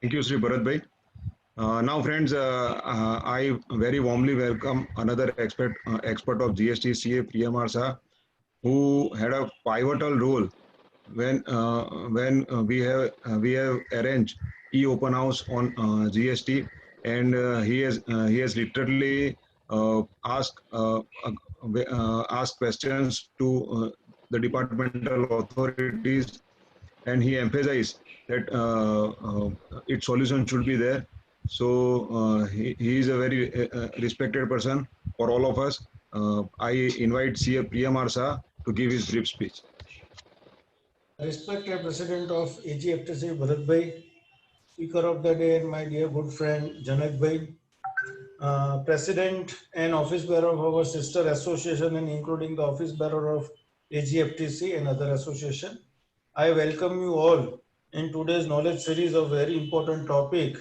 Thank you, Sri Bharat Bhai. Now, friends, I very warmly welcome another expert of GST CA Priyamar Shah, who had a pivotal role when we have arranged e-open house on GST, and he has literally asked questions to the departmental authorities, and he emphasized that its solution should be there. So he is a very respected person for all of us. I invite CA Priyam Arsa to give his brief speech. Respected President of AGFTC Bharat Bhai, Speaker of the Day, my dear good friend Janak Bhai, President and Office Bearer of our sister association and including the Office Bearer of AGFTC and other association. I welcome you all in today's knowledge series of very important topic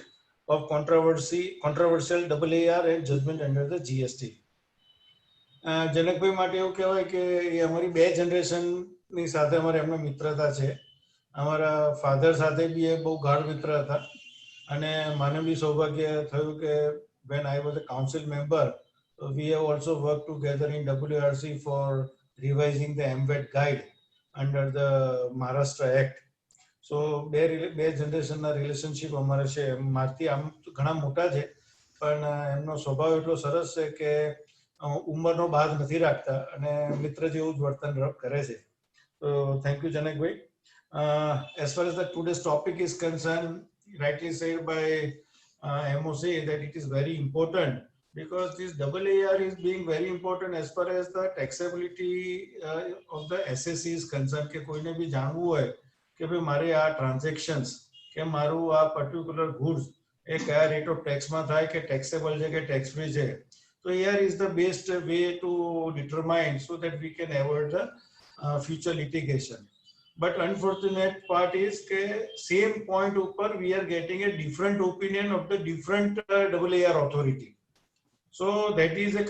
of controversial AAR and judgment under the GST. જનકભાઈ માટે એવું કહેવાય કે એ અમારી બે જનરેશનની સાથે અમારે એમનો મિત્રતા છે. અમારા ફાધર સાથે બી એ બહુ ગાઢ મિત્ર હતા અને મને બી સૌભાગ્ય થયું કે when I was a council member, we have also worked together in WRC for revising the MVET guide under the Maharashtra Act. સો બે જનરેશનના રિલેશનશીપ અમારે છે. મારથી આમ ઘણા મોટા છે પણ એમનો સ્વભાવ એટલો સરસ છે કે ઉંમરનો બાદ નથી રાખતા અને મિત્ર જેવું જ વર્તન કરે છે. So thank you Janakbhai. As far as the today's topic is concerned, rightly said by MOC that it is very important because this AAR is being very important as far as the taxability of the SSC is concerned. કે કોઈને બી જાણવું હોય કે ભાઈ મારે આ transactions કે મારું આ પર્ટિક્યુલર ગુડ્સ એ કયા રેટ ઓફ ટેક્સમાં થાય કે ટેક્સેબલ છે કે ટેક્સ ફ્રી છે. So here is the best way to determine so that we can avoid the future litigation. But unfortunate part is that same point upper we are getting a different opinion of the different AAR authority. So that is a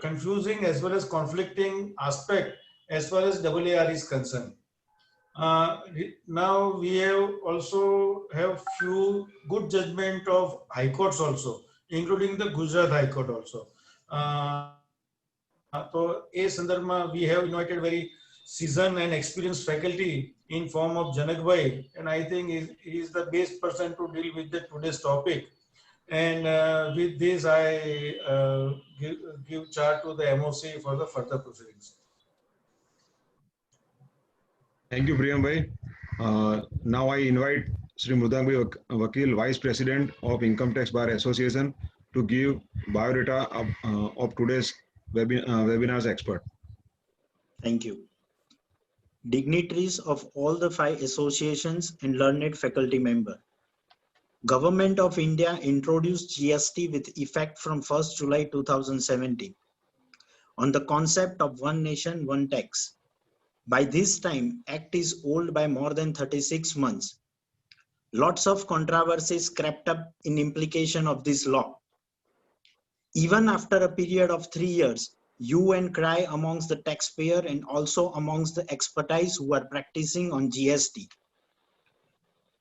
confusing as well as conflicting aspect as far as AAR is concerned. Now we have also have few good judgment of high courts also, including the Gujarat High Court also. So a sandarbhma we have invited very seasoned and experienced faculty in form of Janak Bhai, and I think he is the best person to deal with the today's topic. And with this I give charge to the MOC for the further proceedings. Thank you, Priyam Bhai. Now I invite Sri Mrudang Bhai Vakil, Vice President of Income Tax Bar Association, to give biodata of today's webinar's expert. Thank you. Dignitaries of all the 5 associations and learned faculty member. Government of India introduced GST with effect from 1st July 2017 on the concept of one nation, one tax. By this time, Act is old by more than 36 months. Lots of controversies crept up in implication of this law. Even after a period of 3 years, hue and cry amongst the taxpayer and also amongst the expertise who are practicing on GST.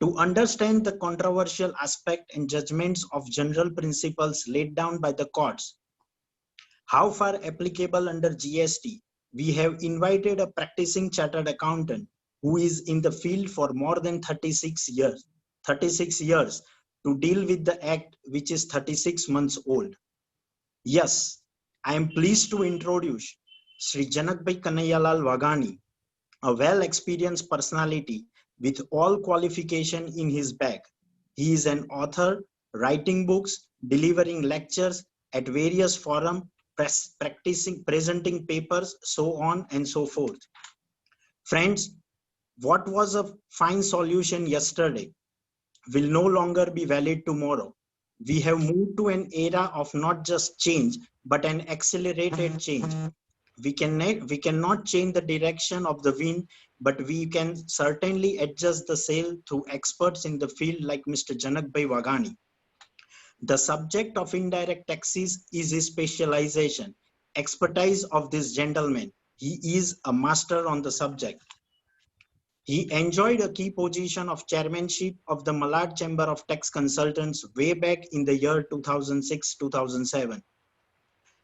To understand the controversial aspect and judgments of general principles laid down by the courts, how far applicable under GST, we have invited a practicing chartered accountant who is in the field for more than 36 years to deal with the act which is 36 months old. Yes, I am pleased to introduce Sri Janakbhai Kanayalal Wagani, a well-experienced personality with all qualification in his bag. He is an author, writing books, delivering lectures at various forums, presenting papers, so on and so forth. Friends, what was a fine solution yesterday will no longer be valid tomorrow. We have moved to an era of not just change, but an accelerated change. We cannot change the direction of the wind, but we can certainly adjust the sail through experts in the field like Mr. Janakbhai Wagani. The subject of indirect taxes is his specialization, expertise of this gentleman. He is a master on the subject. He enjoyed a key position of chairmanship of the Malad Chamber of Tax Consultants way back in the year 2006-2007,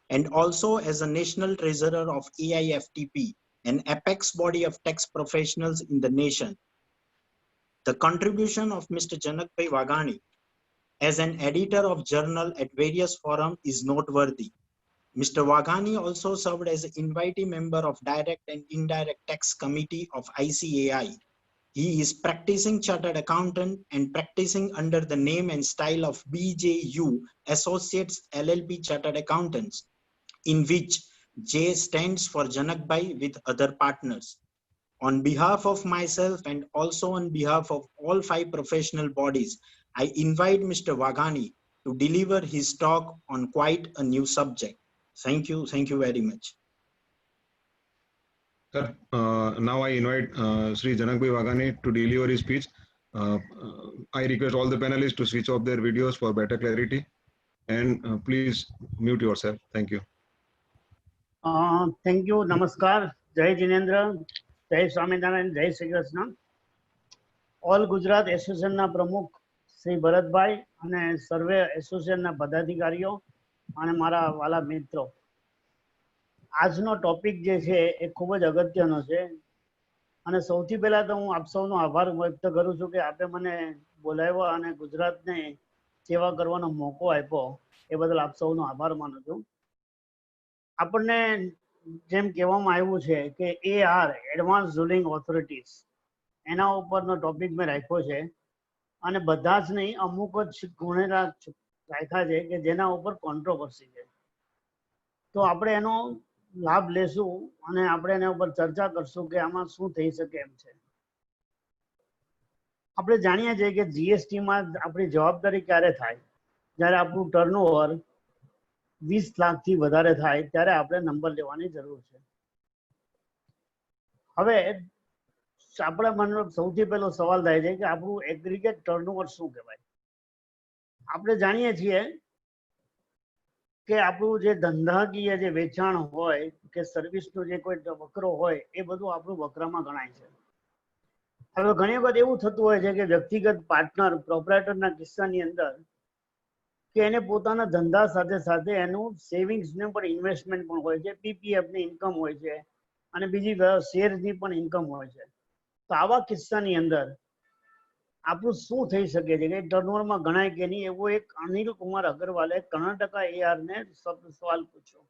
and also as a national treasurer of AIFTP, an apex body of tax professionals in the nation. The contribution of Mr. Janakbhai Waghani as an editor of journal at various forums is noteworthy. Mr. Waghani also served as an invitee member of Direct and Indirect Tax Committee of ICAI. He is practicing chartered accountant and practicing under the name and style of BJU Associates LLP Chartered Accountants, in which J stands for Janakbhai with other partners. On behalf of myself and also on behalf of all 5 professional bodies, I invite Mr. Waghani to deliver his talk on quite a new subject. Thank you very much. Sir, now I invite Sri Janakbhai Waghani to deliver his speech. I request all the panelists to switch off their videos for better clarity, and please mute yourself. Thank you. Thank you. Namaskar. Jai Jinendra. Jai Swaminarayan. Jai Shri Krishna. All Gujarat Association ના પ્રમુખ શ્રી ભરતભાઈ અને સર્વે association ના પદાધિકારીઓ અને મારા વાલા મિત્રો, આજનો ટોપિક જે છે એ ખૂબ જ અગત્યનો છે અને સૌથી પહેલા તો હું આપ સૌનો આભાર વ્યક્ત કરું છું કે આપે મને બોલાવ્યા અને ગુજરાતને સેવા કરવાનો મોકો આપ્યો, એ બદલ આપ સૌનો આભાર માનું છું. આપણને જેમ કહેવામાં આવ્યું છે કે AR એડવાન્સ રૂલિંગ ઓથોરિટીઝ, એના ઉપરનો ટોપિક મેં રાખ્યો છે અને બધા જ નહીં, અમુક જ ગુનેગાર રાખ્યા છે કે જેના ઉપર કોન્ટ્રોવર્સી છે. તો આપણે એનો લાભ લેશું અને આપણે એના ઉપર ચર્ચા કરશું કે આમાં શું થઈ શકે એમ છે. આપણે જાણીએ છીએ કે જીએસટીમાં આપણી જવાબદારી ક્યારે થાય? જ્યારે આપણું ટર્નઓવર 20 લાખથી વધારે થાય ત્યારે આપણે નંબર લેવાની જરૂર છે. હવે આપણા મનમાં સૌથી પહેલો સવાલ થાય છે કે આપણું એગ્રીગેટ ટર્નઓવર શું કહેવાય? આપણે જાણીએ છીએ કે આપણું જે ધંધાકીય જે વેચાણ હોય કે સર્વિસનો જે કોઈ વકરો હોય એ બધું આપણું વકરામાં ગણાય છે. હવે ઘણી વખત એવું થતું હોય છે કે વ્યક્તિગત પાર્ટનર પ્રોપરાઇટરના કિસ્સાની અંદર કે એને પોતાના ધંધા સાથે સાથે એનું સેવિંગ્સને પણ ઇન્વેસ્ટમેન્ટ પણ હોય છે, પીપીએફની ઇન્કમ હોય છે અને બીજી શેરની પણ ઇન્કમ હોય છે. તો આવા કિસ્સાની અંદર આપણું શું થઈ શકે છે કે ટર્નઓવરમાં ગણાય કે નહીં, એવો એક અનિલ કુમાર અગ્રવાલે કર્ણાટકા AR ને સવાલ પૂછ્યો.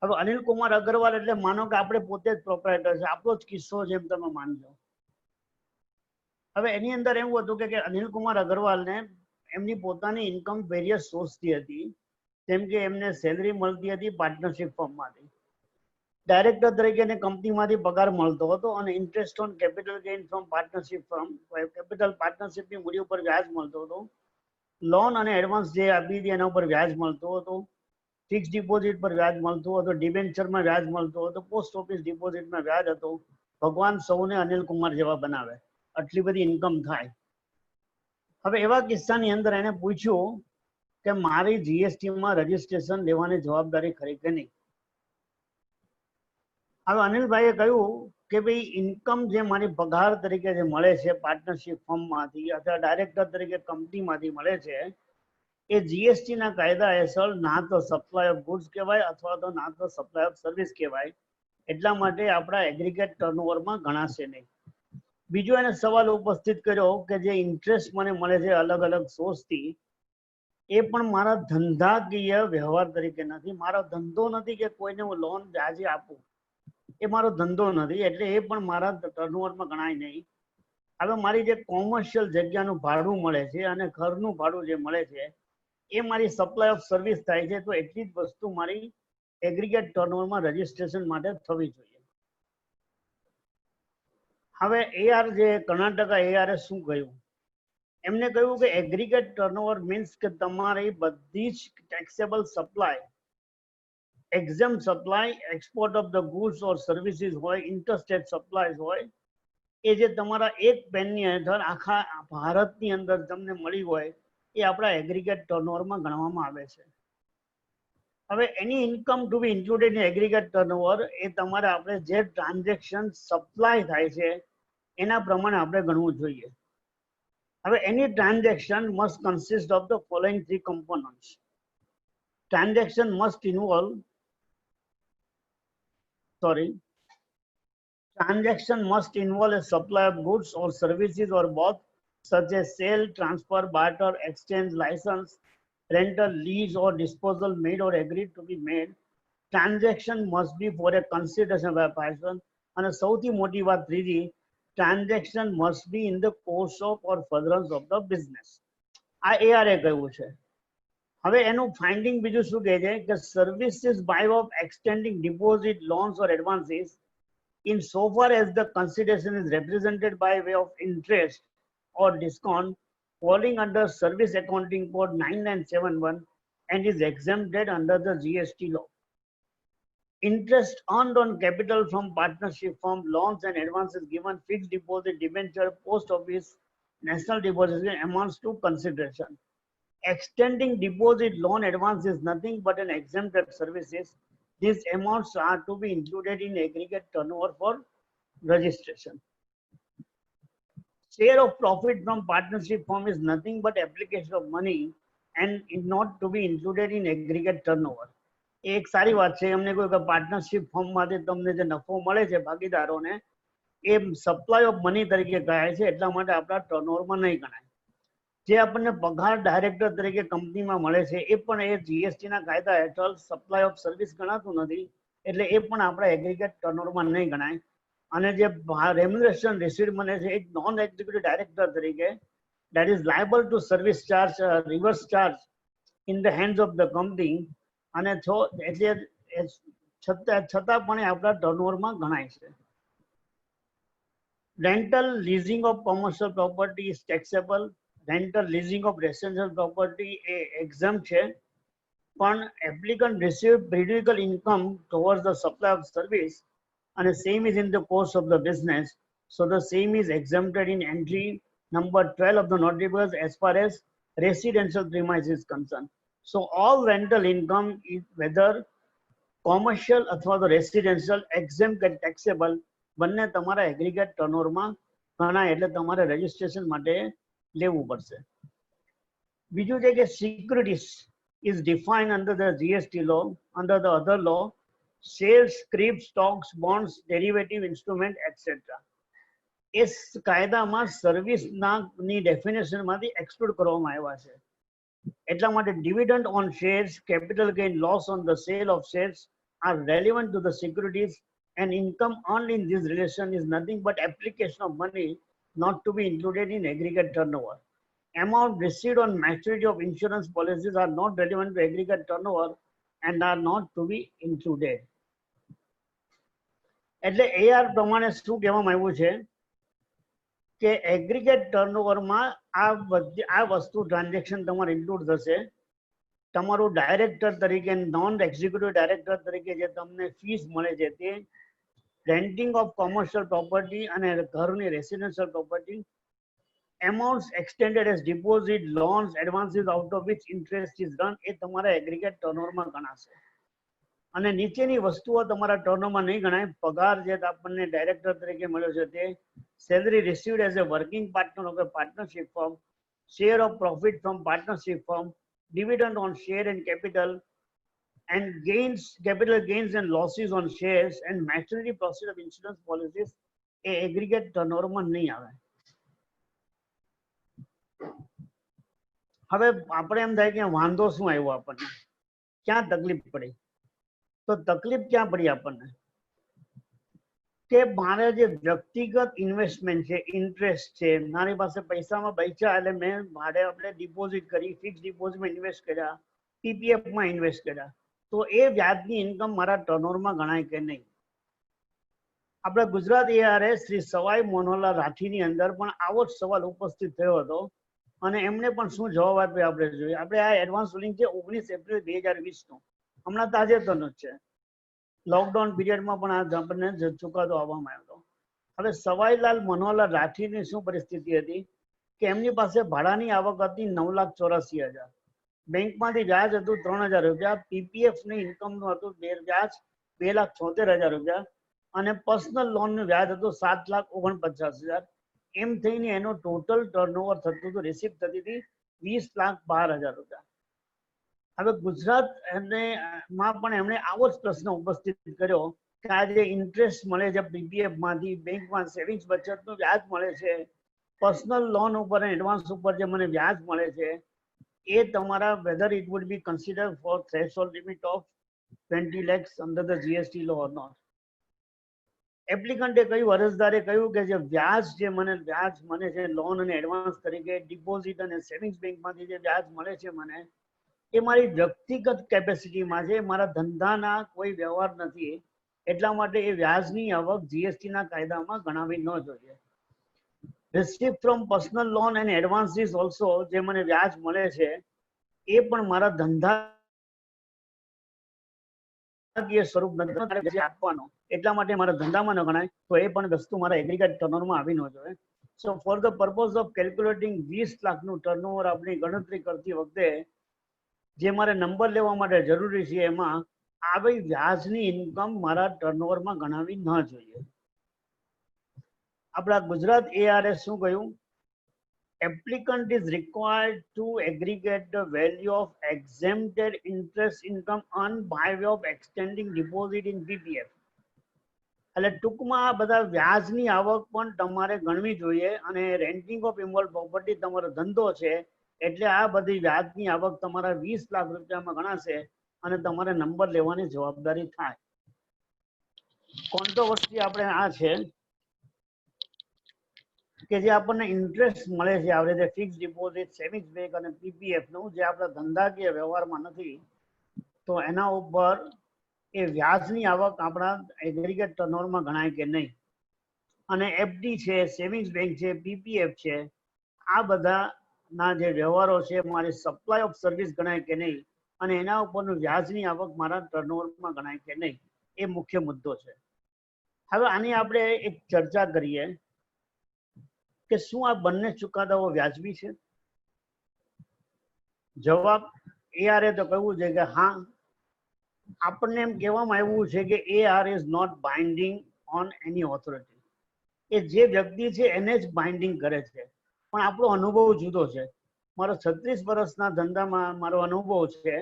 હવે અનિલ કુમાર અગ્રવાલ એટલે માનો કે આપણે પોતે જ પ્રોપરાઇટર છે, આપણો જ કિસ્સો જેમ તમે માનજો. હવે એની અંદર એવું હતું કે અનિલ કુમાર અગ્રવાલને એમની પોતાની ઇન્કમ વેરિયસ સોર્સથી હતી, જેમ કે એમને સેલરી મળતી હતી પાર્ટનરશિપ ફર્મમાંથી, ડાયરેક્ટર તરીકે કંપનીમાંથી પગાર મળતો હતો અને interest on capital gain from partnership firm, capital પાર્ટનરશિપની મૂડી ઉપર વ્યાજ મળતો હતો, લોન અને એડવાન્સ જે આપી હતી એના ઉપર વ્યાજ મળતું હતું, ફિક્સ ડિપોઝિટ પર વ્યાજ મળતું હતું, ડિબેન્ચરમાં વ્યાજ મળતું હતું, પોસ્ટ ઓફિસ ડિપોઝિટમાં વ્યાજ હતું. ભગવાન સૌને અનિલ કુમાર જેવા બનાવે, આટલી બધી ઇન્કમ થાય. હવે એવા કિસ્સાની અંદર એને પૂછ્યું કે મારી જીએસટીમાં રજીસ્ટ્રેશન લેવાની જવાબદારી ખરી કે નહીં. હવે અનિલભાઈએ કહ્યું કે ભાઈ ઇન્કમ જે મારી પગાર તરીકે જે મળે છે પાર્ટનરશિપ ફર્મમાંથી અથવા ડાયરેક્ટર તરીકે કંપનીમાંથી મળે છે, એ જીએસટીના કાયદા હેઠળ ના તો સપ્લાય ઓફ ગુડ્સ કહેવાય અથવા તો ના તો સપ્લાય ઓફ સર્વિસ કહેવાય, એટલા માટે આપણા એગ્રીગેટ ટર્નઓવરમાં ગણાશે નહીં. બીજો એને સવાલ ઉપસ્થિત કર્યો કે જે ઇન્ટરેસ્ટ મને મળે છે અલગ અલગ સોર્સથી, એ પણ મારા ધંધાકીય વ્યવહાર તરીકે નથી, મારો ધંધો નથી કે કોઈને હું લોન વ્યાજે આપું, એ મારો ધંધો નથી, એટલે એ પણ મારા ટર્નઓવરમાં ગણાય નહીં. હવે મારી જે કોમર્શિયલ જગ્યાનું ભાડું મળે છે અને ઘરનું ભાડું જે મળે છે એ મારી સપ્લાય ઓફ સર્વિસ થાય છે, તો એટલી જ વસ્તુ મારી એગ્રીગેટ ટર્નઓવરમાં રજીસ્ટ્રેશન માટે થવી જોઈએ. હવે AR જે કર્ણાટકા AR શું કહ્યું? એમને કહ્યું કે એગ્રીગેટ ટર્નઓવર મીન્સ કે તમારી બધી જ taxable supply, exempt supply, export of the goods or services હોય, ઇન્ટરસ્ટેટ સપ્લાયઝ હોય, એ જે તમારા એક પેનની હેઠળ આખા ભારતની અંદર તમને મળી હોય એ આપણા એગ્રીગેટ ટર્નઓવરમાં ગણવામાં આવે છે. હવે એની income to be included in aggregate turnover એ તમારે આપણે જે ટ્રાન્ઝેક્શન સપ્લાય થાય છે એના પ્રમાણે આપણે ગણવું જોઈએ. હવે any transaction must consist of the following three components. Transaction must involve transaction must involve a supply of goods or services or both, such as sale, transfer, barter, exchange, license, rental, lease or disposal made or agreed to be made. Transaction must be for a consideration by a person. And સૌથી મોટી વાત ત્રીજી, transaction must be in the course of or furtherance of the business. આ ARA કહ્યું છે. હવે એનું finding બીજું શું કહે છે કે services by of extending deposit, loans or advances in so far as the consideration is represented by way of interest or discount falling under Service Accounting Code 9971 and is exempted under the GST law. Interest earned on capital from partnership firm, loans and advances given, fixed deposit, debenture, post office, national deposit amounts to consideration. Extending deposit, loan, advance is nothing but an exempted services. These amounts are to be included in aggregate turnover for registration. Share of profit from partnership firm is nothing but application of money and is not to be included in aggregate turnover. એક સારી વાત છે. અમને કોઈ partnership firm માંથી તમને જે નફો મળે છે ભાગીદારોને એ સપ્લાય ઓફ મની તરીકે ગણાય છે, એટલા માટે આપણા ટર્નઓવરમાં નહીં ગણાય. જે આપણને પગાર ડાયરેક્ટર તરીકે કંપનીમાં મળે છે એ પણ એ જીએસટી ના કાયદા હેઠળ સપ્લાય ઓફ સર્વિસ ગણાતું નથી, એટલે એ પણ આપણા એગ્રીગેટ ટર્નઓવરમાં નહીં ગણાય. અને જે રેમ્યુનરેશન રિસીવ્ડ મળે છે એક નોન એક્ઝિક્યુટિવ ડાયરેક્ટર તરીકે that is liable to service charge, reverse charge in the hands of the company, અને એટલે છતાં પણ આપણા ટર્નઓવરમાં ગણાય છે. Rental leasing of commercial property is taxable. Rental leasing of residential property exempt છે, પણ applicant receive periodical income towards the supply of service and the same is in the course of the business, so the same is exempted in entry number 12 of the notary books as far as residential premise is concerned. So all rental income is whether commercial અથવા તો residential exempt and taxable બંને તમારા aggregate ટર્નઓવરમાં ગણાય, એટલે તમારે registration માટે લેવું પડશે. બીજું છે કે securities is defined under the GST law, under the other law, shares, scrip, stocks, bonds, derivative instrument, etc. એ કાયદામાં સર્વિસની ડેફિનેશનમાંથી એક્સક્લુડ કરવામાં આવ્યા છે. એટલા માટે dividend on shares, capital gain, loss on the sale of shares are relevant to the securities, and income earned in this relation is nothing but application of money not to be included in aggregate turnover. Amount received on maturity of insurance policies are not relevant to aggregate turnover and are not to be included. એટલે AR પ્રમાણે શું કહેવામાં આવ્યું છે કે aggregate ટર્નઓવરમાં આ વસ્તુ transaction તમારે ઇન્ક્લુડ થશે. તમારું ડાયરેક્ટર તરીકે, નોન એક્ઝિક્યુટિવ ડાયરેક્ટર તરીકે જે તમને ફીસ મળે છે તે રેન્ટિંગ ઓફ કોમર્શિયલ પ્રોપર્ટી અને ઘરની residential property, amounts extended as deposit, loans, advances out of which interest is run એ તમારા એગ્રીગેટ ટર્નઓવરમાં ગણાશે. અને નીચેની વસ્તુઓ તમારા ટર્નઓવરમાં નહીં ગણાય. પગાર જે આપણને ડાયરેક્ટર તરીકે મળ્યો છે તે, salary received as a working partner of a partnership firm, share of profit from partnership firm, dividend on share and capital, and gains, capital gains and losses on shares, and maturity process of insurance policies A aggregate turnover નહીં આવે. હવે આપણે એમ થાય કે વાંધો શું આવ્યો આપણને, ક્યાં તકલીફ પડી? તો તકલીફ ક્યાં પડી આપણને કે મારે જે વ્યક્તિગત ઇન્વેસ્ટમેન્ટ છે, ઇન્ટરેસ્ટ છે, મારી પાસે પૈસામાં બચ્યા એટલે મેં ભાડે આપણે ડિપોઝિટ કરી, ફિક્સ ડિપોઝિટમાં ઇન્વેસ્ટ કર્યા, પીપીએફમાં ઇન્વેસ્ટ કર્યા, તો એ વ્યાજની ઇન્કમ મારા ટર્નઓવરમાં ગણાય કે નહીં? આપણે ગુજરાત ARA શ્રી સવાઈ મનોહરલાલ રાઠીની અંદર પણ આવો જ સવાલ ઉપસ્થિત થયો હતો અને એમને પણ શું જવાબ આપ્યો આપણે જોઈએ. આપણે આ એડવાન્સ રૂલિંગ છે 19 એપ્રિલ 2020 નું, હમણાં તાજેતરનું જ છે. લોકડાઉન પીરિયડમાં પણ આ આપણને ચુકાદો આવવામાં આવ્યો હતો. હવે સવાઈલાલ મનોહરલાલ રાઠીની શું પરિસ્થિતિ હતી કે એમની પાસે ભાડાની આવક હતી 9,84,000, બેંકમાંથી વ્યાજ હતું 3,000 રૂપિયા, પીપીએફ ની ઇન્કમનું હતું વ્યાજ 2,76,000 રૂપિયા, અને પર્સનલ લોન નું વ્યાજ હતું 7,49,000. એમ થઈને એનો ટોટલ ટર્નઓવર થતું હતું, રિસીપ થતી હતી 20,12,000 રૂપિયા. હવે ગુજરાત માં પણ એમણે આવો જ પ્રશ્ન ઉપસ્થિત કર્યો કે આ જે ઇન્ટરેસ્ટ મળે છે પીપીએફ માંથી, બેંકમાં સેવિંગ્સ બચતનું વ્યાજ મળે છે, પર્સનલ લોન ઉપર એડવાન્સ ઉપર જે મને વ્યાજ મળે છે, એ તમારા whether it would be consider for threshold limit of 20 lakhs under the GST law or not. એપ્લિકન્ટે કહ્યું, અરજદારે કહ્યું કે જે વ્યાજ મને છે લોન અને એડવાન્સ તરીકે ડિપોઝિટ અને સેવિંગ્સ બેંકમાંથી જે વ્યાજ મળે છે મને, એ મારી વ્યક્તિગત કેપેસિટીમાં છે, મારા ધંધાના કોઈ વ્યવહાર નથી. એટલા માટે એ વ્યાજની આવક જીએસટી ના કાયદામાં ગણાવી ન જોઈએ. Receipt from personal loan and advances also, જે મને વ્યાજ મળે છે એ પણ મારા ધંધાકીય સ્વરૂપ નથી આપવાનો, એટલા માટે મારા ધંધામાં ન ગણાય, તો એ પણ વસ્તુ મારા એગ્રીગેટ ટર્નઓવરમાં આવી ન જોઈએ. So for the purpose of calculating 20 લાખનું ટર્નઓવર આપણી ગણતરી કરતી વખતે જે મારે નંબર લેવા માટે જરૂરી છે એમાં આવી વ્યાજની ઇન્કમ મારા ટર્નઓવરમાં ગણાવી ન જોઈએ. આપણા ગુજરાત એઆરએસ શું કહ્યું? Applicant is required to aggregate the value of exempted interest income earned by way of extending deposit in PPF. એટલે ટૂંકમાં આ બધા વ્યાજની આવક પણ તમારે ગણવી જોઈએ, અને રેન્ટિંગ ઓફ ઇન્વોલ્વ પ્રોપર્ટી તમારો ધંધો છે એટલે આ બધી વ્યાજની આવક તમારા 20 લાખ રૂપિયામાં ગણાશે અને તમારે નંબર લેવાની જવાબદારી થાય. કોન્ટ્રોવર્સી આપણે આ છે કે જે આપણને ઇન્ટરેસ્ટ મળે છે આવી રીતે ફિક્સ ડિપોઝિટ, સેવિંગ્સ બેંક અને પીપીએફ નું, જે આપણા ધંધાકીય વ્યવહારમાં નથી, તો એના ઉપર એ વ્યાજની આવક આપણા એગ્રીગેટ ટર્નઓવરમાં ગણાય કે નહીં. અને એફડી છે, સેવિંગ્સ બેંક છે, પીપીએફ છે, આ બધાના જે વ્યવહારો છે મારી સપ્લાય ઓફ સર્વિસ ગણાય કે નહીં, અને એના ઉપરનું વ્યાજની આવક મારા ટર્નઓવરમાં ગણાય કે નહીં, એ મુખ્ય મુદ્દો છે. હવે આની આપણે એક ચર્ચા કરીએ કે શું આ બંને ચુકાદાઓ વ્યાજબી છે? જવાબ એઆરએ તો કહ્યું છે કે હા. આપણને એમ કહેવામાં આવ્યું છે કે AR is not binding on any authority. એ જે વ્યક્તિ છે એને જ બાઇન્ડિંગ કરે છે, પણ આપણો અનુભવ જુદો છે. મારો 36 વર્ષના ધંધામાં મારો અનુભવ છે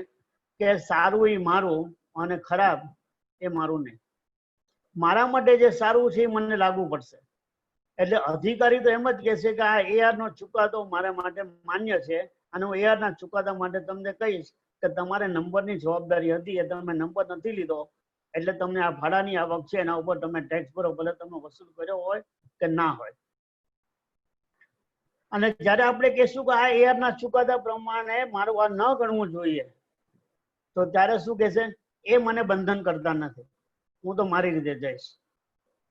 કે સારું એ મારું અને ખરાબ એ મારું નહીં. મારા માટે જે સારું છે એ મને લાગુ પડશે. એટલે અધિકારી તો એમ જ કહેશે કે આ AR નો ચુકાદો મારા માટે માન્ય છે, અને હું AR ના ચુકાદા માટે તમને કહીશ કે તમારે નંબરની જવાબદારી હતી, એ તમે નંબર નથી લીધો એટલે તમને આ ભાડાની આવક છે એના ઉપર તમે ટેક્સ ભરો, ભલે તમે વસૂલ કર્યો હોય કે ના હોય. અને જ્યારે આપણે કહેશું કે આ AR ના ચુકાદા પ્રમાણે મારું આ ન ગણવું જોઈએ, તો ત્યારે શું કહેશે? એ મને બંધન કરતા નથી, હું તો મારી રીતે જઈશ.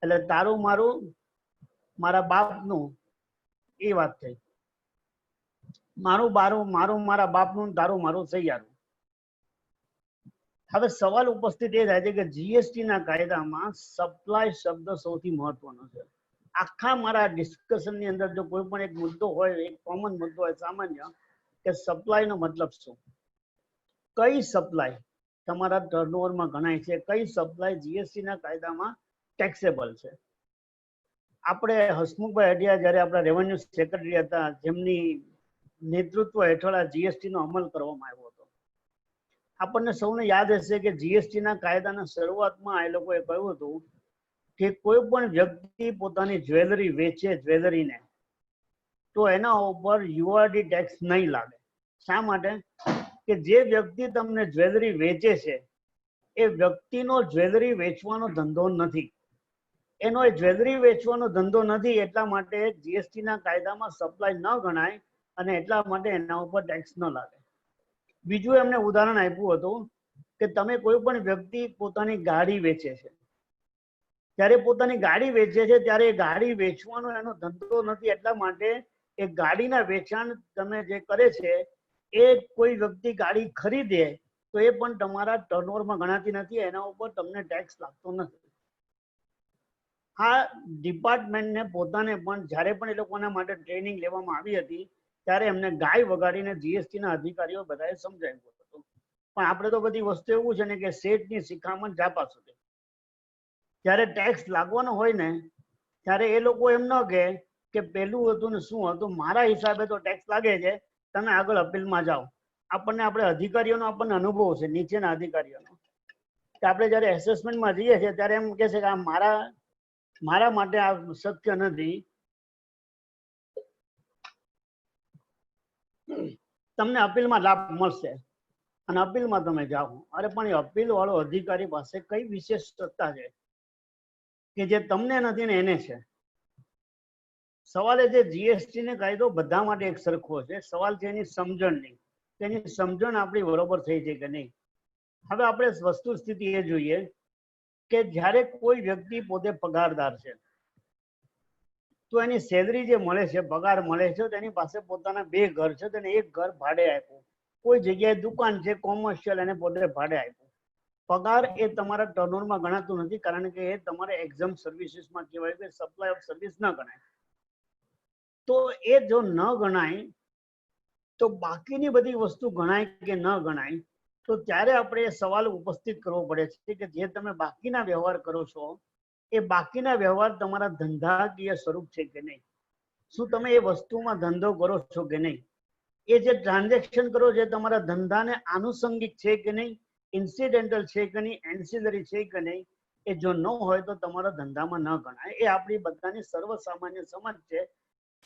એટલે તારું મારું મારા બાપનું એ વાત થઈ, મારું મારા બાપનું, તારું મારું સૈયારું. હવે સવાલ ઉપસ્થિત એ થાય છે કે જીએસટી ના કાયદામાં સપ્લાય શબ્દ સૌથી મહત્વનો છે. આખા મારા ડિસ્કશન ની અંદર જો કોઈ પણ એક મુદ્દો હોય, એક કોમન મુદ્દો હોય સામાન્ય, કે સપ્લાય નો મતલબ શું? કઈ સપ્લાય તમારા ટર્નઓવરમાં ગણાય છે, કઈ સપ્લાય જીએસટી ના કાયદામાં ટેક્સેબલ છે? આપણે હસમુખભાઈ અઢિયા જ્યારે આપણા રેવન્યુ સેક્રેટરી હતા, જેમની નેતૃત્વ હેઠળ આ જીએસટી નો અમલ કરવામાં આવ્યો હતો, આપણને સૌને યાદ હશે કે જીએસટી ના કાયદાના શરૂઆતમાં એ લોકોએ કહ્યું હતું કે કોઈ પણ વ્યક્તિ પોતાની જ્વેલરી વેચે, જ્વેલરીને, તો એના ઉપર યુઆરડી ટેક્સ નહીં લાગે. શા માટે? કે જે વ્યક્તિ તમને જ્વેલરી વેચે છે એ વ્યક્તિનો જ્વેલરી વેચવાનો ધંધો નથી. એનો એ જ્વેલરી વેચવાનો ધંધો નથી, એટલા માટે જીએસટી ના કાયદામાં સપ્લાય ન ગણાય અને એટલા માટે એના ઉપર ટેક્સ ન લાગે. બીજું એમને ઉદાહરણ આપ્યું હતું કે તમે કોઈ પણ વ્યક્તિ પોતાની ગાડી વેચે છે, ત્યારે પોતાની ગાડી વેચે છે ત્યારે એ ગાડી વેચવાનો એનો ધંધો નથી, એટલા માટે એ ગાડીના વેચાણ તમે જે કરે છે એ કોઈ વ્યક્તિ ગાડી ખરીદે તો એ પણ તમારા ટર્નઓવરમાં ગણાતી નથી, એના ઉપર તમને ટેક્સ લાગતો નથી. આ ડિપાર્ટમેન્ટને પોતાને પણ જ્યારે પણ એ લોકોના માટે ટ્રેનિંગ લેવામાં આવી હતી ત્યારે એમને ગાય વગાડીને જીએસટી ના અધિકારીઓ બધાએ સમજાવ્યું હતું. પણ આપણે તો બધી વસ્તુ એવું છે ને કે શેઠની શિખામણ જાપા સુધી. જ્યારે ટેક્સ લાગવાનો હોય ને ત્યારે એ લોકો એમ ન કહે કે પેલું હતું ને શું હતું, મારા હિસાબે તો ટેક્સ લાગે છે, તમે આગળ અપીલમાં જાઓ. આપણને આપણે અધિકારીઓનો આપણને અનુભવ છે, નીચેના અધિકારીઓનો, કે આપણે જ્યારે એસેસમેન્ટમાં જઈએ છીએ ત્યારે એમ કહે છે કે આ મારા માટે આ શક્ય નથી, તમને અપીલમાં લાભ મળશે અને અપીલમાં તમે જાઓ. અરે પણ એ અપીલ વાળો અધિકારી પાસે કઈ વિશેષ સત્તા છે કે જે તમને નથી ને એને છે? સવાલ એ છે જીએસટી ને કાયદો બધા માટે એક સરખો છે, સવાલ છે એની સમજણની, તેની સમજણ આપણી બરોબર થઈ છે કે નહીં. હવે આપણે વસ્તુ સ્થિતિ એ જોઈએ કે જ્યારે કોઈ વ્યક્તિ પોતે પગારદાર છે તો એની સેલરી જે મળે છે, પગાર મળે છે, તેની પાસે પોતાના 2 ઘર છે, તેને એક ઘર ભાડે આપ્યું, કોઈ જગ્યાએ દુકાન છે કોમર્શિયલ, એને પોતે ભાડે આપ્યું. પગાર એ તમારા ટર્નઓવરમાં ગણાતું નથી, કારણ કે એ તમારે એક્ઝામ સર્વિસીસમાં કહેવાય કે સપ્લાય ઓફ સર્વિસ ન ગણાય. તો એ જો ન ગણાય તો બાકીની બધી વસ્તુ ગણાય કે ન ગણાય, તો ત્યારે આપણે એ સવાલ ઉપસ્થિત કરવો પડે છે કે જે તમે બાકીના વ્યવહાર કરો છો એ બાકીના વ્યવહાર તમારા ધંધાકીય સ્વરૂપ છે કે નહીં, શું તમે એ વસ્તુમાં ધંધો કરો છો કે નહીં, એ જે ટ્રાન્ઝેક્શન કરો છો તમારા ધંધાને આનુષંગિક છે કે નહીં, ઇન્સિડેન્ટલ છે કે નહીં, એન્સિલરી છે કે નહીં. એ જો ન હોય તો તમારા ધંધામાં ન ગણાય. એ આપણી બધાની સર્વસામાન્ય સમજ છે.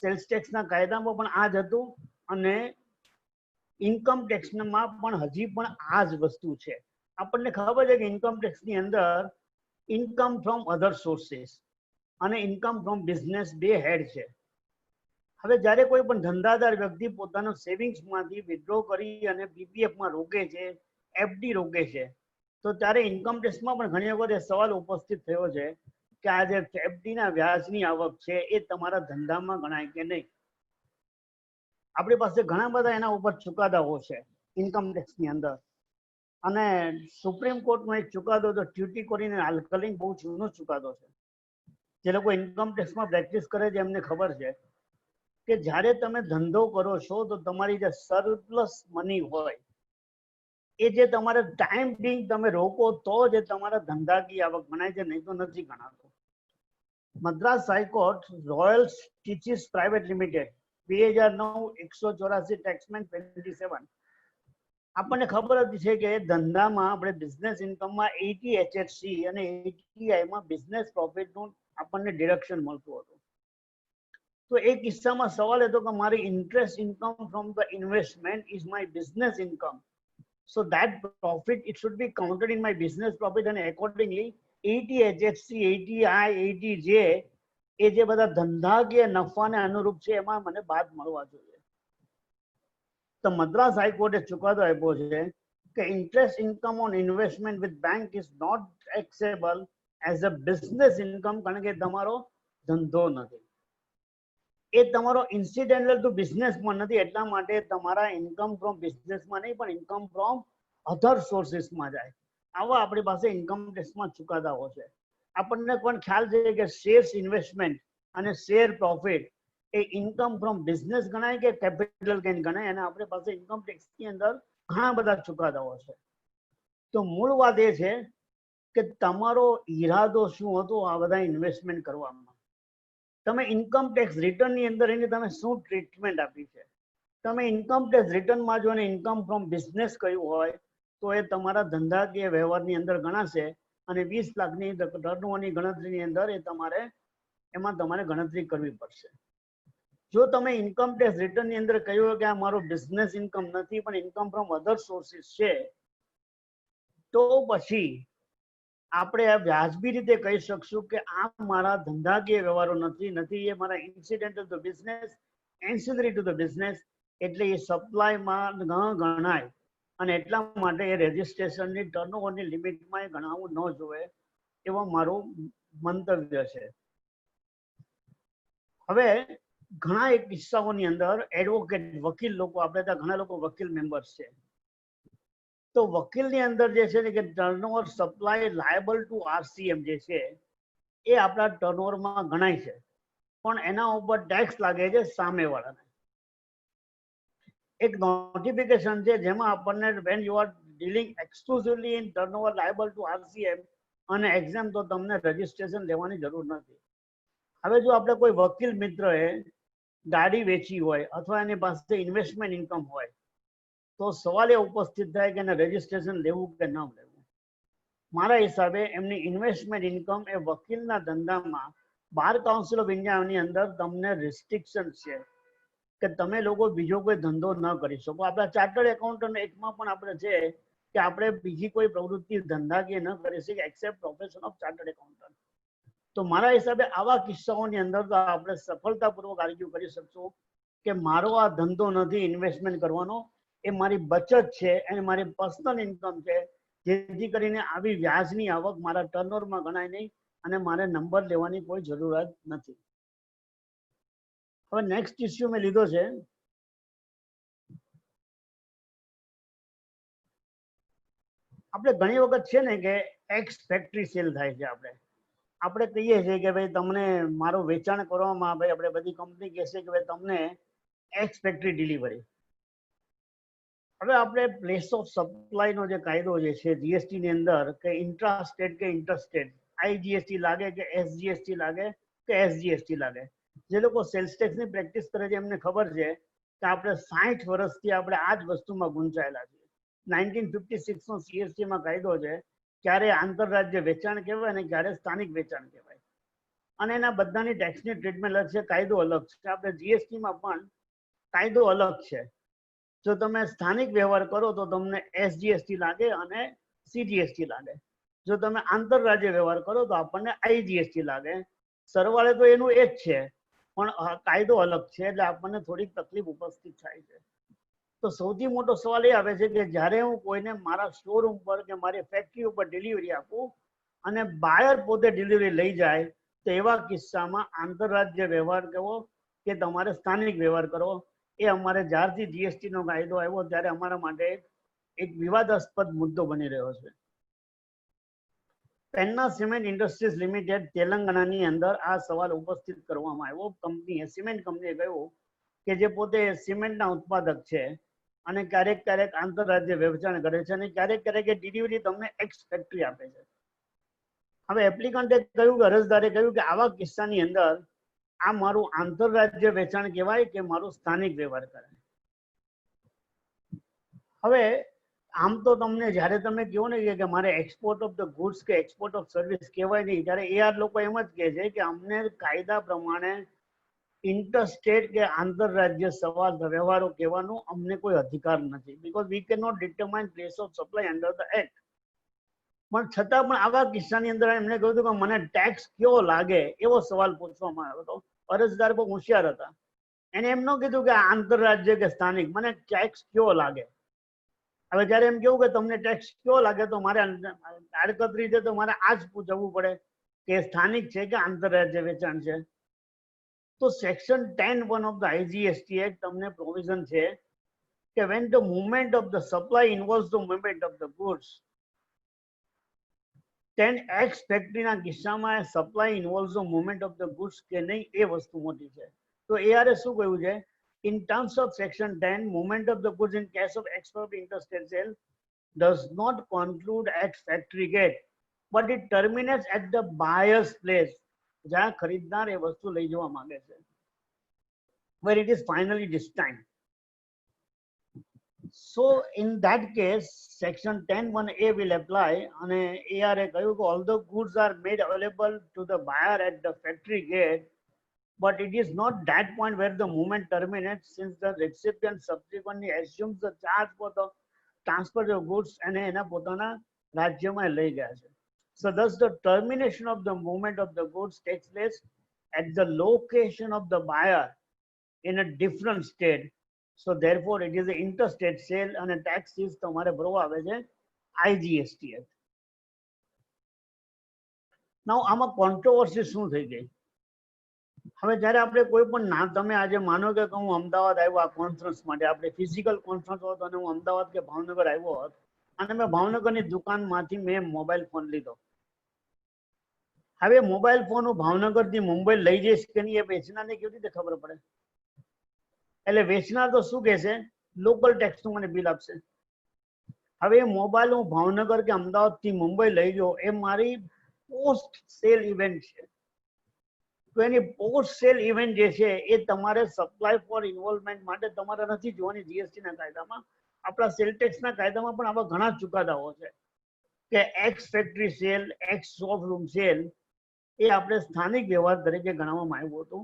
સેલ્સ ટેક્સના કાયદામાં પણ આ જ હતું અને ઇન્કમ ટેક્સમાં પણ હજી પણ આ જ વસ્તુ છે. આપણને ખબર છે કે ઇન્કમ ટેક્સની અંદર ઇન્કમ ફ્રોમ અધર સોર્સિસ અને ઇન્કમ ફ્રોમ બિઝનેસ 2 હેડ છે. હવે જ્યારે કોઈ પણ ધંધાદાર વ્યક્તિ પોતાનો સેવિંગ્સમાંથી વિથડ્રો કરી અને પીપીએફમાં રોકે છે, એફડી રોકે છે, તો ત્યારે ઇન્કમ ટેક્સમાં પણ ઘણી વખત એ સવાલ ઉપસ્થિત થયો છે કે આ જે એફડીના વ્યાજની આવક છે એ તમારા ધંધામાં ગણાય કે નહીં. આપણી પાસે ઘણા બધા એના ઉપર ચુકાદાઓ છે ઇન્કમ ટેક્સની અંદર, અને સુપ્રીમ કોર્ટનો એક ચુકાદો તો ટ્યુટીકોરીન અને આલ્કલિન બહુ જૂનો ચુકાદો છે. જે લોકો ઇન્કમ ટેક્સમાં પ્રેક્ટિસ કરે છે એમને ખબર છે કે જ્યારે તમે ધંધો કરો છો તો તમારી જે સરપ્લસ મની હોય એ જે તમારે ટાઈમ બિંગ તમે રોકો તો જ તમારા ધંધાકીય આવક ગણાય છે, નહીં તો નથી ગણાતો. Madras high court royal teaches private limited 2009 184 ટેક્સમેન 27 આપણને ખબર હતી છે કે ધંધામાં આપણે બિઝનેસ ઇન્કમમાં 80 HSC અને 80I માં બિઝનેસ પ્રોફિટનું આપણને ડિડક્શન મળતું હતું. તો એ કિસ્સામાં સવાલ હતો કે મારી interest income from the investment is my business income, so that profit it should be counted in my business profit, અને એકોર્ડિંગલી 80 HSC 80I 80J એ જે બધા ધંધાકીય નફાને અનુરૂપ છે એમાં મને બાદ મળવા જોઈએ. તો મદ્રાસ હાઈકોર્ટે ચુકાદો આપ્યો છે કે interest income on investment with bank is not taxable as a business income, કારણ કે તમારો ધંધો નથી, એ તમારો ઇન્સિડેન્ટલ ટુ બિઝનેસમાં નથી, એટલા માટે તમારા ઇન્કમ ફ્રોમ બિઝનેસમાં નહીં પણ ઇન્કમ ફ્રોમ અધર સોર્સિસમાં જાય. આવા આપણી પાસે ઇન્કમ ટેક્સમાં ચુકાદાઓ છે. આપણને પણ ખ્યાલ છે કે શેર્સ ઇન્વેસ્ટમેન્ટ અને share profit A income from business ગણાય કે કેપિટલ ગેઇન ગણાય, અને આપણી પાસે ઇન્કમ ટેક્સની અંદર ઘણા બધા ચુકાદાઓ છે. તો મૂળ વાત એ છે કે તમારો ઈરાદો શું હતો આ બધા ઇન્વેસ્ટમેન્ટ કરવામાં. તમે ઇન્કમ ટેક્સ રિટર્નની અંદર એને તમે શું ટ્રીટમેન્ટ આપી છે. તમે ઇન્કમ ટેક્સ રિટર્નમાં જો ઇન્કમ ફ્રોમ બિઝનેસ કહ્યું હોય તો એ તમારા ધંધાકીય વ્યવહારની અંદર ગણાશે, અને 20 લાખની ટર્નઓવરની ગણતરીની અંદર એમાં તમારે ગણતરી કરવી પડશે. જો તમે ઇન્કમ ટેક્સ રિટર્નની અંદર કહ્યું કે આ મારો બિઝનેસ ઇન્કમ નથી પણ ઇન્કમ ફ્રોમ અધર સોર્સિસ છે, તો પછી આપણે આ વ્યાજબી રીતે કહી શકશું કે આ મારા ધંધાકીય વ્યવહારો નથી, એ મારા incidental to business, ancillary to the business, એટલે એ સપ્લાયમાં ન ગણાય, અને એટલા માટે એ રજિસ્ટ્રેશનની ટર્નઓવરની લિમિટમાં એ ગણાવવું ન જોઈએ, એવો મારું મંતવ્ય છે. હવે ઘણા એક કિસ્સાઓની અંદર એડવોકેટ વકીલ લોકો, આપણે ત્યાં ઘણા લોકો વકીલ મેમ્બર્સ છે, તો વકીલની અંદર જે છે ને કે turnover supply liable to RCM જે છે એ આપણા ટર્નઓવરમાં ગણાય છે, પણ એના ઉપર ટેક્સ લાગે છે સામેવાળાને. એક નોટિફિકેશન છે જેમાં આપણને when you are dealing exclusively in turnover liable to RCM અને એક્ઝામ તો તમને રજીસ્ટ્રેશન લેવાની જરૂર નથી. હવે જો આપણે કોઈ વકીલ મિત્રએ ગાડી વેચી હોય અથવા એની પાસે ઇન્વેસ્ટમેન્ટ ઇન્કમ હોય તો સવાલ એ ઉપસ્થિત થાય કે એને રજીસ્ટ્રેશન લેવું કે ન લેવું. મારા હિસાબે એમની ઇન્વેસ્ટમેન્ટ ઇન્કમ એ વકીલના ધંધામાં બાર કાઉન્સિલ ઓફ ઇન્ડિયાની અંદર તમને રિસ્ટ્રિક્શન છે કે તમે લોકો બીજો કોઈ ધંધો ન કરી શકો. આપણા ચાર્ટર્ડ એકાઉન્ટન્ટ એક્ટમાં પણ આપણે છે કે આપણે બીજી કોઈ પ્રવૃત્તિ ધંધાકીય ન કરી શકીએ accept profession of chartered accountant. તો મારા હિસાબે આવા કિસ્સાઓની અંદર તો આપણે સફળતાપૂર્વક આર્ગ્યુ કરી શકશું કે મારો આ ધંધો નથી ઇન્વેસ્ટમેન્ટ કરવાનો, એ મારી બચત છે અને મારી પર્સનલ ઇન્કમ છે, જેથી કરીને આવી વ્યાજની આવક મારા ટર્નઓવરમાં ગણાય નહીં અને મારે નંબર લેવાની કોઈ જરૂરત નથી. હવે નેક્સ્ટ ઇસ્યુ મેં લીધો છે આપણે ઘણી વખત છે ને કે એક્સ ફેક્ટરી સેલ થાય છે. આપણે કહીએ છીએ કે ભાઈ તમને મારું વેચાણ કરવામાં ભાઈ આપણે બધી કંપની કહેશે કે ભાઈ તમને એક્સ ફેક્ટરી ડિલિવરી. હવે આપણે પ્લેસ ઓફ સપ્લાયનો જે કાયદો જે છે જીએસટી ની અંદર કે ઇન્ટ્રા સ્ટેટ કે ઇન્ટરસ્ટેટ આઈજીએસટી લાગે કે એસજીએસટી લાગે કે એસજીએસટી લાગે, જે લોકો સેલ્સ ટેક્સની પ્રેક્ટિસ કરે છે એમને ખબર છે કે આપણે 60 વર્ષથી આપણે આ જ વસ્તુમાં ગુંચાયેલા છીએ. 1956 નો સીએસટીમાં કાયદો છે, ક્યારે આંતરરાજ્ય વેચાણ કહેવાય અને ક્યારે સ્થાનિક વેચાણ કહેવાય, અને એના બધાની ટેક્સની ટ્રીટમેન્ટ અલગ છે, કાયદો અલગ છે. આપણે જીએસટીમાં પણ કાયદો અલગ છે. જો તમે સ્થાનિક વ્યવહાર કરો તો તમને એસજીએસટી લાગે અને સીજીએસટી લાગે. જો તમે આંતરરાજ્ય વ્યવહાર કરો તો આપણને આઈજીએસટી લાગે. સરવાળે તો એનું એ જ છે પણ કાયદો અલગ છે એટલે આપણને થોડીક તકલીફ ઉપસ્થિત થાય છે. તો સૌથી મોટો સવાલ એ આવે છે કે જ્યારે હું કોઈને મારા શોરૂમ પર કે મારી ફેક્ટરી ઉપર ડિલિવરી આપું અને બાયર પોતે ડિલિવરી લઈ જાય તો એવા કિસ્સામાં આંતરરાજ્ય વ્યવહાર કરવો કે તમારે સ્થાનિક વ્યવહાર કરવો, એ અમારે જ્યારથી જીએસટી નો કાયદો આવ્યો ત્યારે અમારા માટે એક વિવાદાસ્પદ મુદ્દો બની રહ્યો છે. પેન્ના સિમેન્ટ ઇન્ડસ્ટ્રીઝ લિમિટેડ તેલંગાણાની અંદર આ સવાલ ઉપસ્થિત કરવામાં આવ્યો. કંપનીએ સિમેન્ટ કંપનીએ કહ્યું કે જે પોતે સિમેન્ટના ઉત્પાદક છે અને ક્યારેક ક્યારેક આંતરરાજ્ય વેચાણ કરે છે અને ક્યારેક ક્યારેક એ ડિલિવરી તમને એક્સ ફેક્ટરી આપે છે. હવે એપ્લિકન્ટે કહ્યું કે અરજદારે કહ્યું કે આવા કિસ્સાની અંદર આ મારું આંતરરાજ્ય વેચાણ કહેવાય કે મારું સ્થાનિક વ્યવહાર કરાય. હવે આમ તો તમને જ્યારે તમે કહો ને કે મારે એક્સપોર્ટ ઓફ ધ ગુડ્સ કે એક્સપોર્ટ ઓફ સર્વિસ કહેવાય નહીં, ત્યારે એ લોકો એમ જ કહે છે કે અમને કાયદા પ્રમાણે ઇન્ટરસ્ટેટ કે આંતરરાજ્ય સવાલ વ્યવહારો કહેવાનો અમને કોઈ અધિકાર નથી, because we can not determine place of supply under the act. પણ છતાં પણ આવા કિસ્સાની અંદર એમને કહ્યું હતું કે મને ટેક્સ કયો લાગે એવો સવાલ પૂછવામાં આવ્યો હતો. અરજદાર બહુ હોશિયાર હતા, એને એમ ન કીધું કે આંતરરાજ્ય કે સ્થાનિક, મને ટેક્સ કયો લાગે. હવે જયારે એમ કેવું કે તમને ટેક્સ કયો લાગે તો મારે આડકતરી રીતે તો મારે આ જ પૂછવું પડે કે સ્થાનિક છે કે આંતરરાજ્ય વેચાણ છે. તો section 10(1) of the IGST act તમને પ્રોવિઝન છે કે when the movement of the supply involves the movement of the goods, then x ફેક્ટરીના કિસ્સામાં supply involves the movement of the goods કે નહીં એ વસ્તુ મોટી છે. તો એઆરએ શું કહ્યું છે, in terms of section 10, movement of the goods in case of export interstate sale does not conclude at factory gate, but it terminates at the buyer's place, જ્યાં ખરીદનાર એ વસ્તુ લઈ જવા માંગે છે, where it is finally destined. So in that case, section 10(1)(a) will apply, and ARA કહ્યું કે although goods are made available to the buyer at the factory gate, but it is not that point where the movement terminates, since the recipient subsequently assumes the charge for the transfer of goods and એના પોતાના રાજ્યમાં લઈ ગયા છે. So thus the termination of the movement of the goods takes place at the location of the buyer in a different state. So therefore it is an interstate sale and a tax is તમારે ભરવા આવે છે IGST Act. Now આમાં controversy શું થઈ ગઈ? હવે જ્યારે આપણે કોઈ પણ ના, તમે આજે માનો કે હું અમદાવાદ આવ્યો આ કોન્ફરન્સ માટે, આપણે ફિઝિકલ કોન્ફરન્સ હોત અને હું અમદાવાદ કે ભાવનગર આવ્યો હોત અને મેં ભાવનગરની દુકાનમાંથી મેં મોબાઈલ ફોન લીધો. હવે મોબાઈલ ફોન હું ભાવનગરથી મુંબઈ લઈ જઈશ કે નહીં એ વેચનારને કેવી રીતે ખબર પડે? એટલે વેચનાર તો શું કહેશે, લોકલ ટેક્સનું મને બિલ આપશે. હવે મોબાઈલ હું ભાવનગર કે અમદાવાદથી મુંબઈ લઈ ગયો, એ મારી પોસ્ટ સેલ ઇવેન્ટ છે. તો એની પોસ્ટ સેલ ઇવેન્ટ જે છે એ તમારે સપ્લાય ફોર ઇન્વોલ્વમેન્ટ માટે તમારે નથી જોવાની. જીએસટી ના કાયદામાં, આપણા સેલ ટેક્સ ના કાયદામાં પણ આવા ઘણા ચુકાદાઓ છે કે ex factory sale, ex showroom sale એ આપણે સ્થાનિક વ્યવહાર તરીકે ગણવામાં આવ્યું હતું.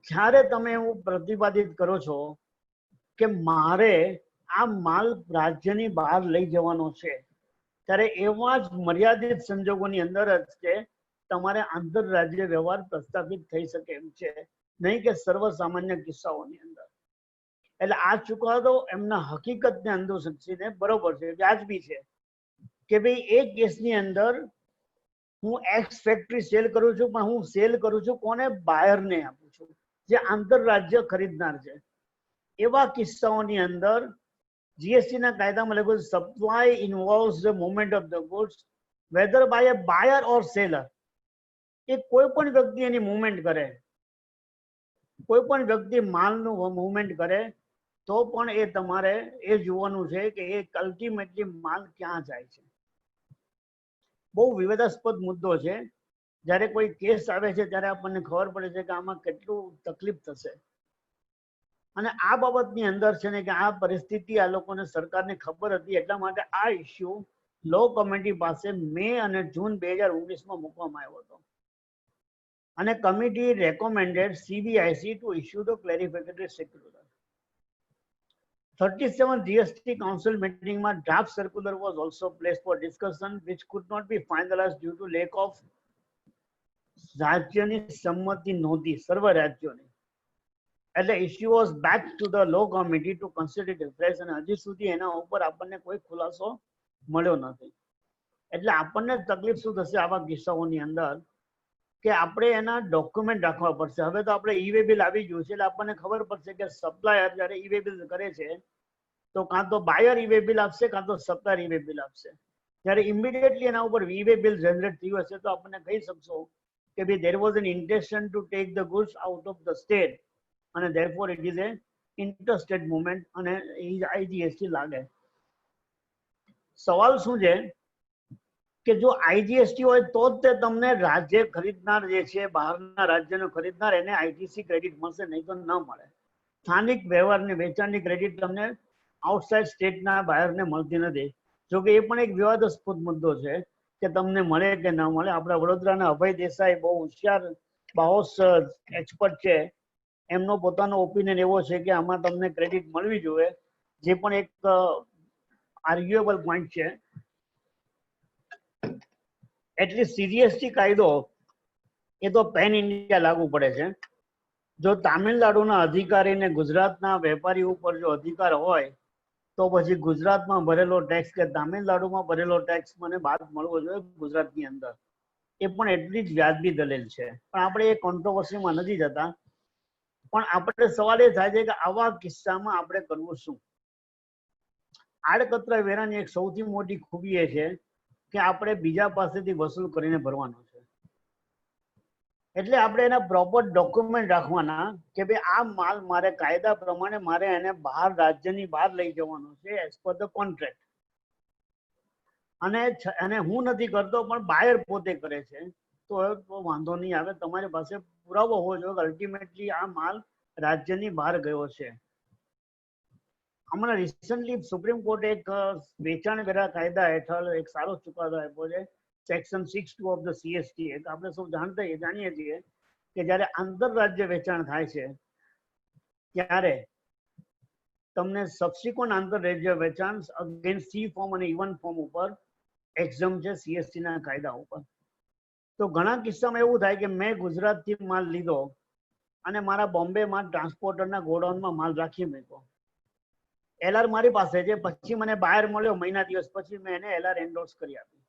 જ્યારે તમે એવું પ્રતિપાદિત કરો છો કે મારે આ માલ રાજ્યની બહાર લઈ જવાનો છે, ત્યારે એવા જ મર્યાદિત સંજોગોની અંદર જ કે તમારે આંતરરાજ્ય વ્યવહાર પ્રસ્થાપિત થઈ શકે એમ છે, નહીં કે સર્વસામાન્ય કિસ્સાઓની અંદર. એટલે આ ચુકાદો એમના હકીકતને અનુસરીને બરોબર છે, વ્યાજબી છે કે ભાઈ એ કેસની અંદર હું એક્સ ફેક્ટરી સેલ કરું છું, પણ હું સેલ કરું છું કોને? બાયરને આપું છું, જે આંતરરાજ્ય ખરીદનાર છે. એવા કિસ્સાઓની અંદર જીએસટી ના કાયદામાં લખ્યું છે supply involves the movement of the goods whether by a buyer or seller. એ કોઈ પણ વ્યક્તિ એની મૂવમેન્ટ કરે, કોઈ પણ વ્યક્તિ માલનું મૂવમેન્ટ કરે તો પણ એ તમારે એ જોવાનું છે કે એ અલ્ટિમેટલી માલ ક્યાં જાય છે. બહુ વિવાદાસ્પદ મુદ્દો છે. જ્યારે કોઈ કેસ આવે છે ત્યારે આપણને ખબર પડે છે કે આમાં કેટલું તકલીફ થશે. અને આ બાબતની અંદર છે ને કે આ પરિસ્થિતિ આ લોકોને સરકારને ખબર હતી, એટલા માટે આ ઇસ્યુ લો કમિટી પાસે મે અને જૂન 2019માં મૂકવામાં આવ્યો હતો. અને committee recommended CBIC to issue the clarificatory circular. 37 GST Council meeting માં draft circular was also placed for discussion which could not be finalized due to lack of રાજ્યની સંમતિ નહોતી, સર્વ રાજ્યોની. એટલે issue was back to the law committee to consider it fresh, અને હજી સુધી એના ઉપર આપણને કોઈ ખુલાસો મળ્યો નથી. એટલે આપણને તકલીફ શું થશે આવા કિસ્સાઓની અંદર કે આપણે એના ડોક્યુમેન્ટ રાખવા પડશે. હવે તો આપણે ઈ વે બિલ આવી ગયું છે એટલે આપણને ખબર પડશે કે સપ્લાયર જ્યારે ઈ વે બિલ કરે છે તો કાં તો બાયર ઈ વે બિલ આપશે, કાં તો સપ્લાયર ઈ વે બિલ આપશે. જ્યારે ઇમિડિયેટલી એના ઉપર ઈ વે બિલ જનરેટ થયું હશે તો આપણને કહી શકશો કે ભાઈ there was an intention to take the goods out of the state અને therefore it is a interstate movement અને આઈજીએસટી લાગે. સવાલ શું છે કે જો આઈજીએસટી હોય તો જ તે તમને રાજ્ય ખરીદનાર જે છે, બહારના રાજ્યનો ખરીદનાર, એને આઈટીસી ક્રેડિટ મળશે, નહીં તો ન મળે. સ્થાનિક વ્યવહારની વેચાણની ક્રેડિટ તમને આઉટસાઇડ સ્ટેટના બાયરને મળતી નથી. જોકે એ પણ એક વિવાદાસ્પદ મુદ્દો છે કે તમને મળે કે ન મળે. આપણા વડોદરાના અભય દેસાઈ બહુ હોશિયાર બાહોશ એક્સપર્ટ છે, એમનો પોતાનો ઓપિનિયન એવો છે કે આમાં તમને ક્રેડિટ મળવી જોઈએ, જે પણ એક આર્ગ્યુએબલ પોઈન્ટ છે. એટલી સીજીએસટી કાયદો એ તો પેન ઇન્ડિયા લાગુ પડે છે. જો તામિલનાડુના અધિકારીને ગુજરાતના વેપારી ઉપર જો અધિકાર હોય તો પછી ગુજરાતમાં ભરેલો ટેક્સ કે તામિલનાડુમાં ભરેલો ટેક્સ મને બાદ મળવો જોઈએ ગુજરાતની અંદર. એ પણ એટલી જ વ્યાજબી દલીલ છે. પણ આપણે એ કોન્ટ્રોવર્સીમાં નથી જતા. પણ આપણે સવાલ એ થાય છે કે આવા કિસ્સામાં આપણે કરવું શું? આડકતરા વેરાની એક સૌથી મોટી ખૂબી એ છે કે આપણે બીજા પાસેથી વસૂલ કરીને ભરવાનો છે. એટલે આપણે એના પ્રોપર ડોક્યુમેન્ટ રાખવાના કે ભાઈ આ માલ મારે કાયદા પ્રમાણે મારે એને બહાર રાજ્યની બહાર લઈ જવાનો છે એઝ પર ધ કોન્ટ્રાક્ટ. અને હું નથી કરતો પણ બાયર પોતે કરે છે તો વાંધો નહીં આવે. તમારી પાસે પુરાવો હોવો જોઈએ કે અલ્ટિમેટલી આ માલ રાજ્યની બહાર ગયો છે. હમણાં રિસન્ટલી સુપ્રીમ કોર્ટે એક વેચાણ વેરા કાયદા હેઠળ એક સારો ચુકાદો આપ્યો છે, સેક્શન 6(2) ઓફ ધ સીએસટી. આપણે સૌ જાણીએ છીએ કે જ્યારે આંતરરાજ્ય વેચાણ થાય છે ત્યારે તમને સબસિક્વન્ટ આંતરરાજ્ય વેચાણ અગેન્સ્ટ સી ફોર્મ અને ઇવન ફોર્મ ઉપર એક્ઝમ છે સીએસટી ના કાયદા ઉપર. તો ઘણા કિસ્સામાં એવું થાય કે મેં ગુજરાતથી માલ લીધો અને મારા બોમ્બેમાં ટ્રાન્સપોર્ટરના ગોડાઉનમાં માલ રાખી મૂક્યો. એલઆર મારી પાસે છે, પછી મને બાયર મળ્યો મહિના દિવસ પછી, મેં એને એલઆર એન્ડોર્સ કરી આપી.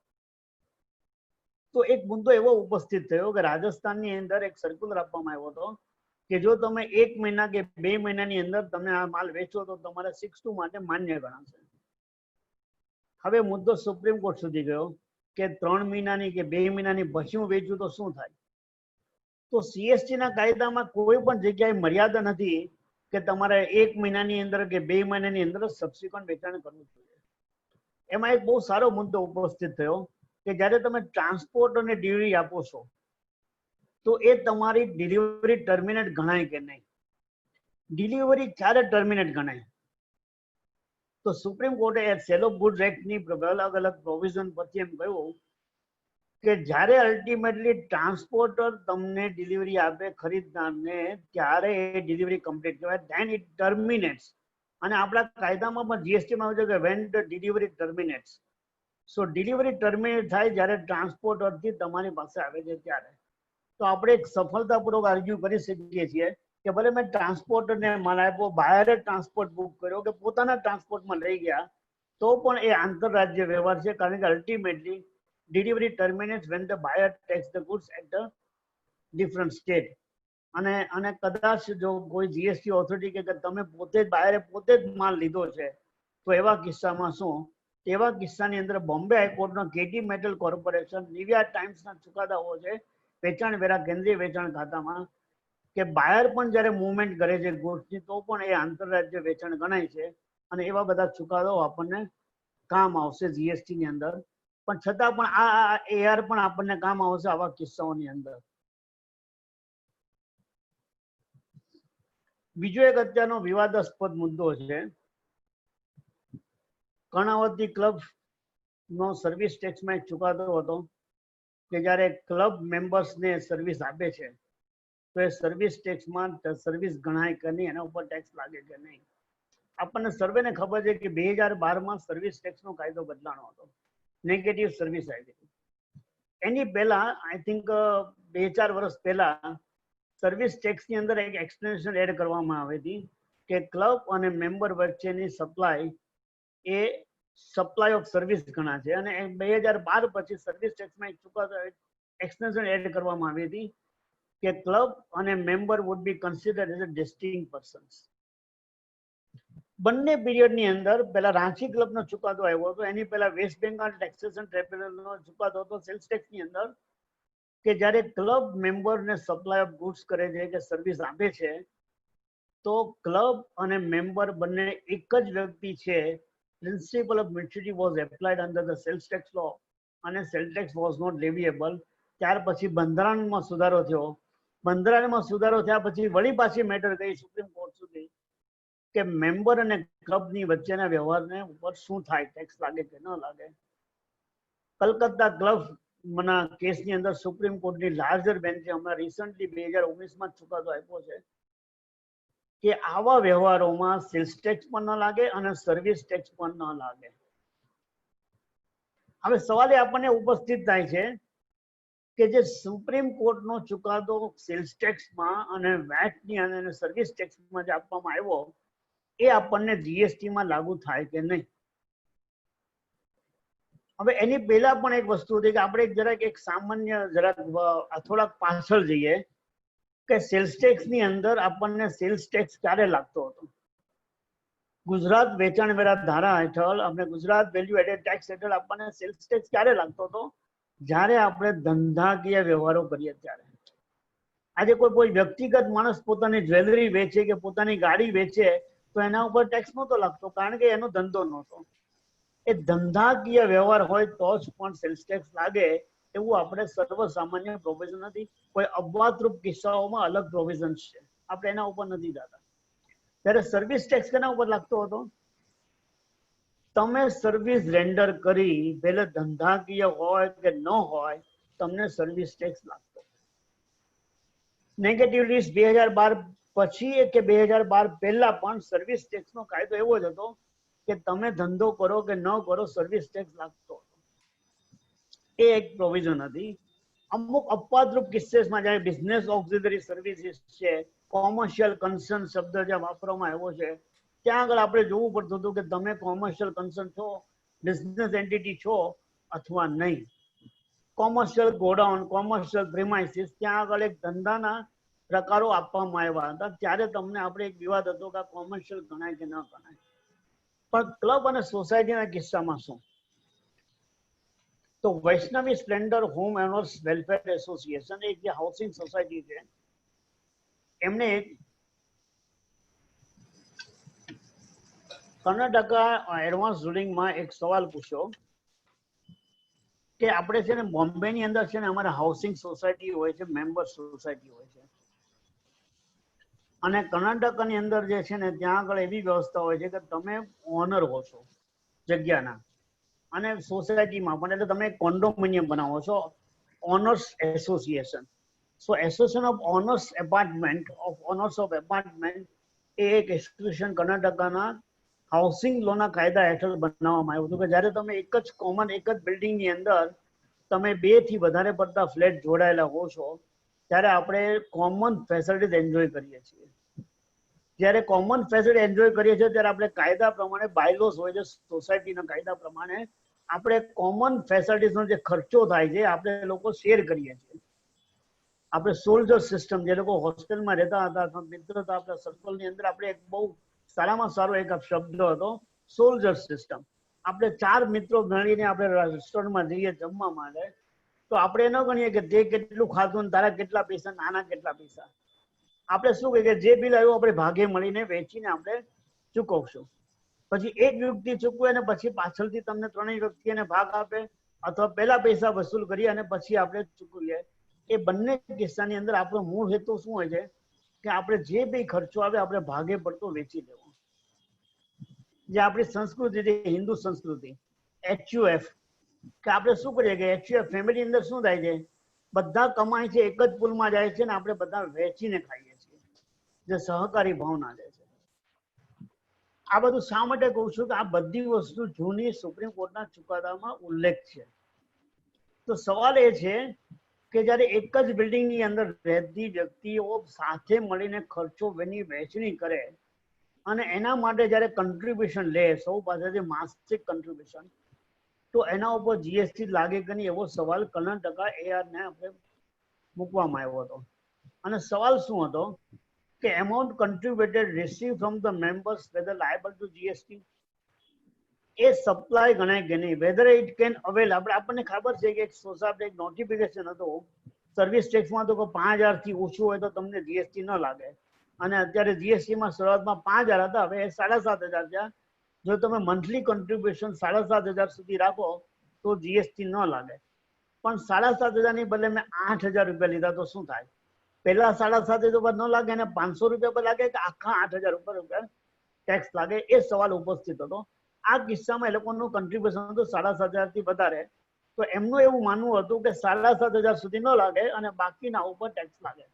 તો એક મુદ્દો એવો ઉપસ્થિત થયો કે રાજસ્થાનની અંદર એક સર્ક્યુલર આપવામાં આવ્યો હતો કે જો તમે 1 મહિના કે 2 મહિનાની અંદર તમે આ માલ વેચો તો તમારે 6(2) માટે માન્ય ગણાશે. હવે મુદ્દો સુપ્રીમ કોર્ટ સુધી ગયો કે 3 મહિનાની કે 2 મહિનાની પછી હું વેચું તો શું થાય? તો સીએસટી ના કાયદામાં કોઈ પણ જગ્યાએ મર્યાદા નથી કે તમારે 1 મહિનાની અંદર કે 2 મહિનાની અંદર સબસિક્વન્ટ વેચાણ કરવું જોઈએ. એમાં એક બહુ સારો મુદ્દો ઉપસ્થિત થયો કે જ્યારે તમે ટ્રાન્સપોર્ટ અને ડિલિવરી આપો છો તો એ તમારી ડિલિવરી ટર્મિનેટ ગણાય કે નહીં? ડિલિવરી ક્યારે ટર્મિનેટ ગણાય? તો સુપ્રીમ કોર્ટે સેલ ઓફ ગુડ્સ એક્ટની અલગ અલગ પ્રોવિઝન પરથી એમ કહ્યું કે જ્યારે અલ્ટિમેટલી ટ્રાન્સપોર્ટર તમને ડિલિવરી આપે ખરીદનારને ત્યારે એ ડિલિવરી કમ્પ્લીટ કહેવાય, ધેન ઇટ ટર્મિનેટ્સ. અને આપણા કાયદામાં પણ જીએસટીમાં આવે છે કે when the delivery terminates. So delivery terminate થાય જ્યારે ટ્રાન્સપોર્ટરથી તમારી પાસે આવે છે ત્યારે. તો આપણે એક સફળતાપૂર્વક આર્ગ્યુ કરી શકીએ છીએ કે ભલે મેં ટ્રાન્સપોર્ટરને માલ આપ્યો, બાયરે ટ્રાન્સપોર્ટ બુક કર્યો કે પોતાના ટ્રાન્સપોર્ટમાં લઈ ગયા, તો પણ એ આંતરરાજ્ય વ્યવહાર છે, કારણ કે ultimately delivery terminates when the buyer takes the goods at a different state. અને કદાચ જો કોઈ જીએસટી ઓથોરિટી કે તમે પોતે જ બાયરે પોતે જ માલ લીધો છે, તો એવા કિસ્સામાં શું? એવા કિસ્સાની અંદર બોમ્બે હાઈકોર્ટનો કેટી મેટલ કોર્પોરેશન નિવિયા ટાઈમ્સના ચુકાદાઓ છે વેચાણ વેરા કેન્દ્રીય વેચાણ ખાતામાં, કે બાયર પણ જ્યારે મૂવમેન્ટ કરે છે ગુડ્સની તો પણ એ આંતરરાજ્ય વેચાણ ગણાય છે. અને એવા બધા ચુકાદાઓ આપણને કામ આવશે જીએસટી ની અંદર. પણ છતાં પણ આ એઆર પણ આપણને કામ આવશે આવા કિસ્સાઓની અંદર. બીજો એક અત્યારનો વિવાદાસ્પદ મુદ્દો છે, કર્ણાવતી ક્લબ નો સર્વિસ ટેક્સમાં એક ચુકાદો હતો કે જ્યારે ક્લબ મેમ્બર્સને સર્વિસ આપે છે તો એ સર્વિસ ટેક્સમાં સર્વિસ ગણાય કે નહીં, એના ઉપર ટેક્સ લાગે કે નહીં. આપણને સર્વેને ખબર છે કે 2012માં સર્વિસ ટેક્સનો કાયદો બદલાણો હતો, નેગેટિવ સર્વિસ આવી હતી. એની પહેલા આઈ થિંક 2-4 વર્ષ પહેલા સર્વિસ ટેક્સની અંદર એક એક્સપ્લેનેશન એડ કરવામાં આવી હતી કે ક્લબ અને મેમ્બર વચ્ચેની supply A supply of service ગણા છે. અને 2012 પછી સર્વિસ ટેક્સમાં એક ચુકાદો એક્સપ્લેનેશન એડ કરવામાં આવી હતી કે ક્લબ અને member would be considered as a distinct persons. બંને પીરિયડની અંદર પહેલા રાંચી ક્લબનો ચુકાદો આવ્યો હતો, એની પહેલા વેસ્ટ બેંગાલ ટેક્સેશન ટ્રાઇબ્યુનલનો ચુકાદો હતો સેલ્સ ટેક્સની અંદર, કે જ્યારે ક્લબ મેમ્બરને સપ્લાય ઓફ ગુડ્સ કરે છે કે સર્વિસ આપે છે તો ક્લબ અને મેમ્બર બંને એક જ વ્યક્તિ છે. Principle of mutuality was applied under the sales tax law અને sales tax was not leviable. ત્યાર પછી બંધારણમાં સુધારો થયો, બંધારણમાં સુધારો થયા પછી વળી પાછી મેટર ગઈ સુપ્રીમ કોર્ટ સુધી કે મેમ્બર અને ક્લબની વચ્ચેના વ્યવહારને ઉપર શું થાય, ટેક્સ લાગે કે ન લાગે. કલકત્તા ક્લબના કેસની અંદર સુપ્રીમ કોર્ટની લાર્જર બેન્ચે હમણાં રિસન્ટલી 2019માં ચુકાદો આપ્યો છે કે આવા વ્યવહારોમાં સેલ્સ ટેક્સ પણ ન લાગે અને સર્વિસ ટેક્સ પણ ન લાગે. હવે સવાલ એ આપણને ઉપસ્થિત થાય છે કે જે સુપ્રીમ કોર્ટનો ચુકાદો સેલ્સ ટેક્સમાં અને વેટની અને સર્વિસ ટેક્સમાં જે આપવામાં આવ્યો એ આપણને જીએસટીમાં લાગુ થાય કે નહીં. હવે એની પહેલા પણ એક વસ્તુ હતી કે આપણે જરાક એક સામાન્ય થોડાક પાછળ જઈએ કે સેલ્સ ટેક્સની અંદર આપણને સેલ્સ ટેક્સ ક્યારે લાગતો હતો? ગુજરાત વેચાણ વેરા ધારા હેઠળ આપણે ગુજરાત વેલ્યુ એડેડ ટેક્સ હેઠળ આપણને સેલ્સ ટેક્સ ક્યારે લાગતો હતો? જ્યારે આપણે ધંધાકીય વ્યવહારો કરીએ ત્યારે. આજે કોઈ વ્યક્તિગત માણસ પોતાની જ્વેલરી વેચે કે પોતાની ગાડી વેચે તો એના ઉપર ટેક્સ નહોતો લાગતો, કારણ કે એનો ધંધો નહોતો. એ ધંધાકીય વ્યવહાર હોય તો જ પણ સેલ્સ ટેક્સ લાગે એવું આપણે સર્વસામાન્ય પ્રોવિઝન નથી. કોઈ અપવાદરૂપ કિસ્સાઓમાં અલગ પ્રોવિઝન છે, આપણે એના ઉપર નથી જતા. ત્યારે સર્વિસ ટેક્સ કેના ઉપર લાગતો હતો? તમે સર્વિસ રેન્ડર કરી, ભલે ધંધાકીય હોય કે ન હોય, તમને સર્વિસ ટેક્સ લાગતો. નેગેટિવ લિસ્ટ 2012 પછી કે 2012 પહેલા પણ સર્વિસ ટેક્સનો કાયદો એવો જ હતો કે તમે ધંધો કરો કે ન કરો સર્વિસ ટેક્સ લાગતો હતો. એ એક પ્રોવિઝન હતી. અમુક અપવાદરૂપ કિસ્સામાં જ્યારે બિઝનેસ ઓક્સિલરી સર્વિસીસ છે, કોમર્શિયલ કન્સર્ન શબ્દ જ્યાં વાપરવામાં આવ્યો છે, ત્યાં આગળ આપણે જોવું પડતું હતું કે તમે કોમર્શિયલ કન્સર્ન છો, બિઝનેસ એન્ટિટી છો અથવા નહીં. કોમર્શિયલ ગોડાઉન, કોમર્શિયલ પ્રિમાઇસીસ, ત્યાં આગળ એક ધંધાના પ્રકારો આપવામાં આવ્યા હતા. ત્યારે તમને આપણે એક વિવાદ હતો કે આ કોમર્શિયલ ગણાય કે ન ગણાય. પણ ક્લબ અને સોસાયટીના કિસ્સામાં શું? તો Vaishnavi Splendour Home Owners Welfare Association એક જે હાઉસિંગ સોસાયટી છે, એમને કર્ણાટકા એડવાન્સ રૂલિંગમાં એક સવાલ પૂછ્યો કે આપણે છે ને બોમ્બેની અંદર છે ને અમારે હાઉસિંગ સોસાયટી હોય છે, મેમ્બર સોસાયટી હોય છે, અને કર્ણાટકાની અંદર જે છે ને ત્યાં આગળ એવી વ્યવસ્થા હોય છે કે તમે ઓનર હો છો જગ્યાના, અને સોસાયટીમાં પણ એટલે તમે કોન્ડોમિનિયમ બનાવો છો, owners association. So association of owners apartment એ એક એસોસિએશન કર્ણાટકાના હાઉસિંગ લોના કાયદા હેઠળ બનાવવામાં આવ્યું હતું કે જ્યારે તમે એક જ બિલ્ડિંગની અંદર તમે 2 થી વધારે પડતા ફ્લેટ જોડાયેલા હો છો ત્યારે આપણે કોમન ફેસિલિટીઝ એન્જોય કરીએ છીએ. જ્યારે કોમન ફેસિલિટી એન્જોય કરીએ છીએ ત્યારે આપણે કાયદા પ્રમાણે બાયલોસ હોય છે, સોસાયટીના કાયદા પ્રમાણે આપણે કોમન ફેસિલિટીઝનો જે ખર્ચો થાય છે આપણે લોકો શેર કરીએ છીએ. આપણે સોલ્જર સિસ્ટમ, જે લોકો હોસ્ટેલમાં રહેતા હતા અથવા મિત્ર હતા આપણા સર્કલની અંદર, આપણે એક બહુ સારામાં સારો એક શબ્દ હતો સોલ્જર સિસ્ટમ. આપણે 4 મિત્રો મળીને આપણે રેસ્ટોરન્ટમાં જઈએ જમવા માટે, તો આપણે ન ગણીએ કે તે કેટલું ખાધું તારા કેટલા પૈસા, નાના કેટલા પૈસા. આપણે શું કહીએ કે જે બિલ આવ્યું આપણે ભાગે મળીને વેચીને આપણે ચૂકવશું. પછી એક વ્યક્તિ ચૂકવે અને પછી પાછળથી તમને 3 વ્યક્તિને ભાગ આપે, અથવા પહેલા પૈસા વસૂલ કરી અને પછી આપણે ચૂકવીએ. એ બંને કિસ્સાની અંદર આપણો મૂળ હેતુ શું હોય છે કે આપણે જે બી ખર્ચો આવે આપણે ભાગે પડતો વેચી દેવો. જે આપણી સંસ્કૃતિ છે, હિન્દુ સંસ્કૃતિ, HUF, કે આપણે શું કરીએ કે HUF ફેમિલી અંદર શું થાય છે, બધા કમાય છે એક જ પૂલમાં જાય છે ને આપણે બધા વેચીને ખાઈએ છીએ, જે સહકારી ભાવના છે. આ બધું શા માટે કહું છું કે આ બધી વસ્તુ જૂની સુપ્રીમ કોર્ટના ચુકાદામાં ઉલ્લેખ છે. તો સવાલ એ છે કે જ્યારે એક જ બિલ્ડિંગની અંદર રહેતી વ્યક્તિઓ સાથે મળીને ખર્ચો વહેંચણી કરે અને એના માટે જ્યારે કોન્ટ્રીબ્યુશન લે સૌ પાસેથી માસિક કોન્ટ્રીબ્યુશન, તો એના ઉપર જીએસટી લાગે કે નહીં એવો સવાલ કર્ણાટકા AR ને આપણે મૂકવામાં આવ્યો હતો. અને સવાલ શું હતો કે amount contributed received from the members whether liable to GST, A supply ગણાય કે નહીં, whether it can avail. આપણને ખબર છે કે એક સોસાયટી એક નોટિફિકેશન હતું સર્વિસ ટેક્સમાં તો કે 5000 થી ઓછું હોય તો તમને જીએસટી ન લાગે, અને અત્યારે જીએસટી માં શરૂઆતમાં 5000 હતા, હવે 7500 થયા. જો તમે મંથલી કોન્ટ્રીબ્યુશન 7500 સુધી રાખો તો જીએસટી ન લાગે. પણ 7500 ની બદલે મેં 8000 રૂપિયા લીધા તો શું થાય? પહેલા 7500 ઉપર ન લાગે અને 500 રૂપિયા પર લાગે કે આખા 8000 ઉપર ટેક્સ લાગે? એ સવાલ ઉપસ્થિત હતો. આ કિસ્સામાં એ લોકોનું કોન્ટ્રીબ્યુશન હતું 7500 થી વધારે, તો એમનું એવું માનવું હતું કે 7500 સુધી ન લાગે અને બાકીના ઉપર ટેક્સ લાગે.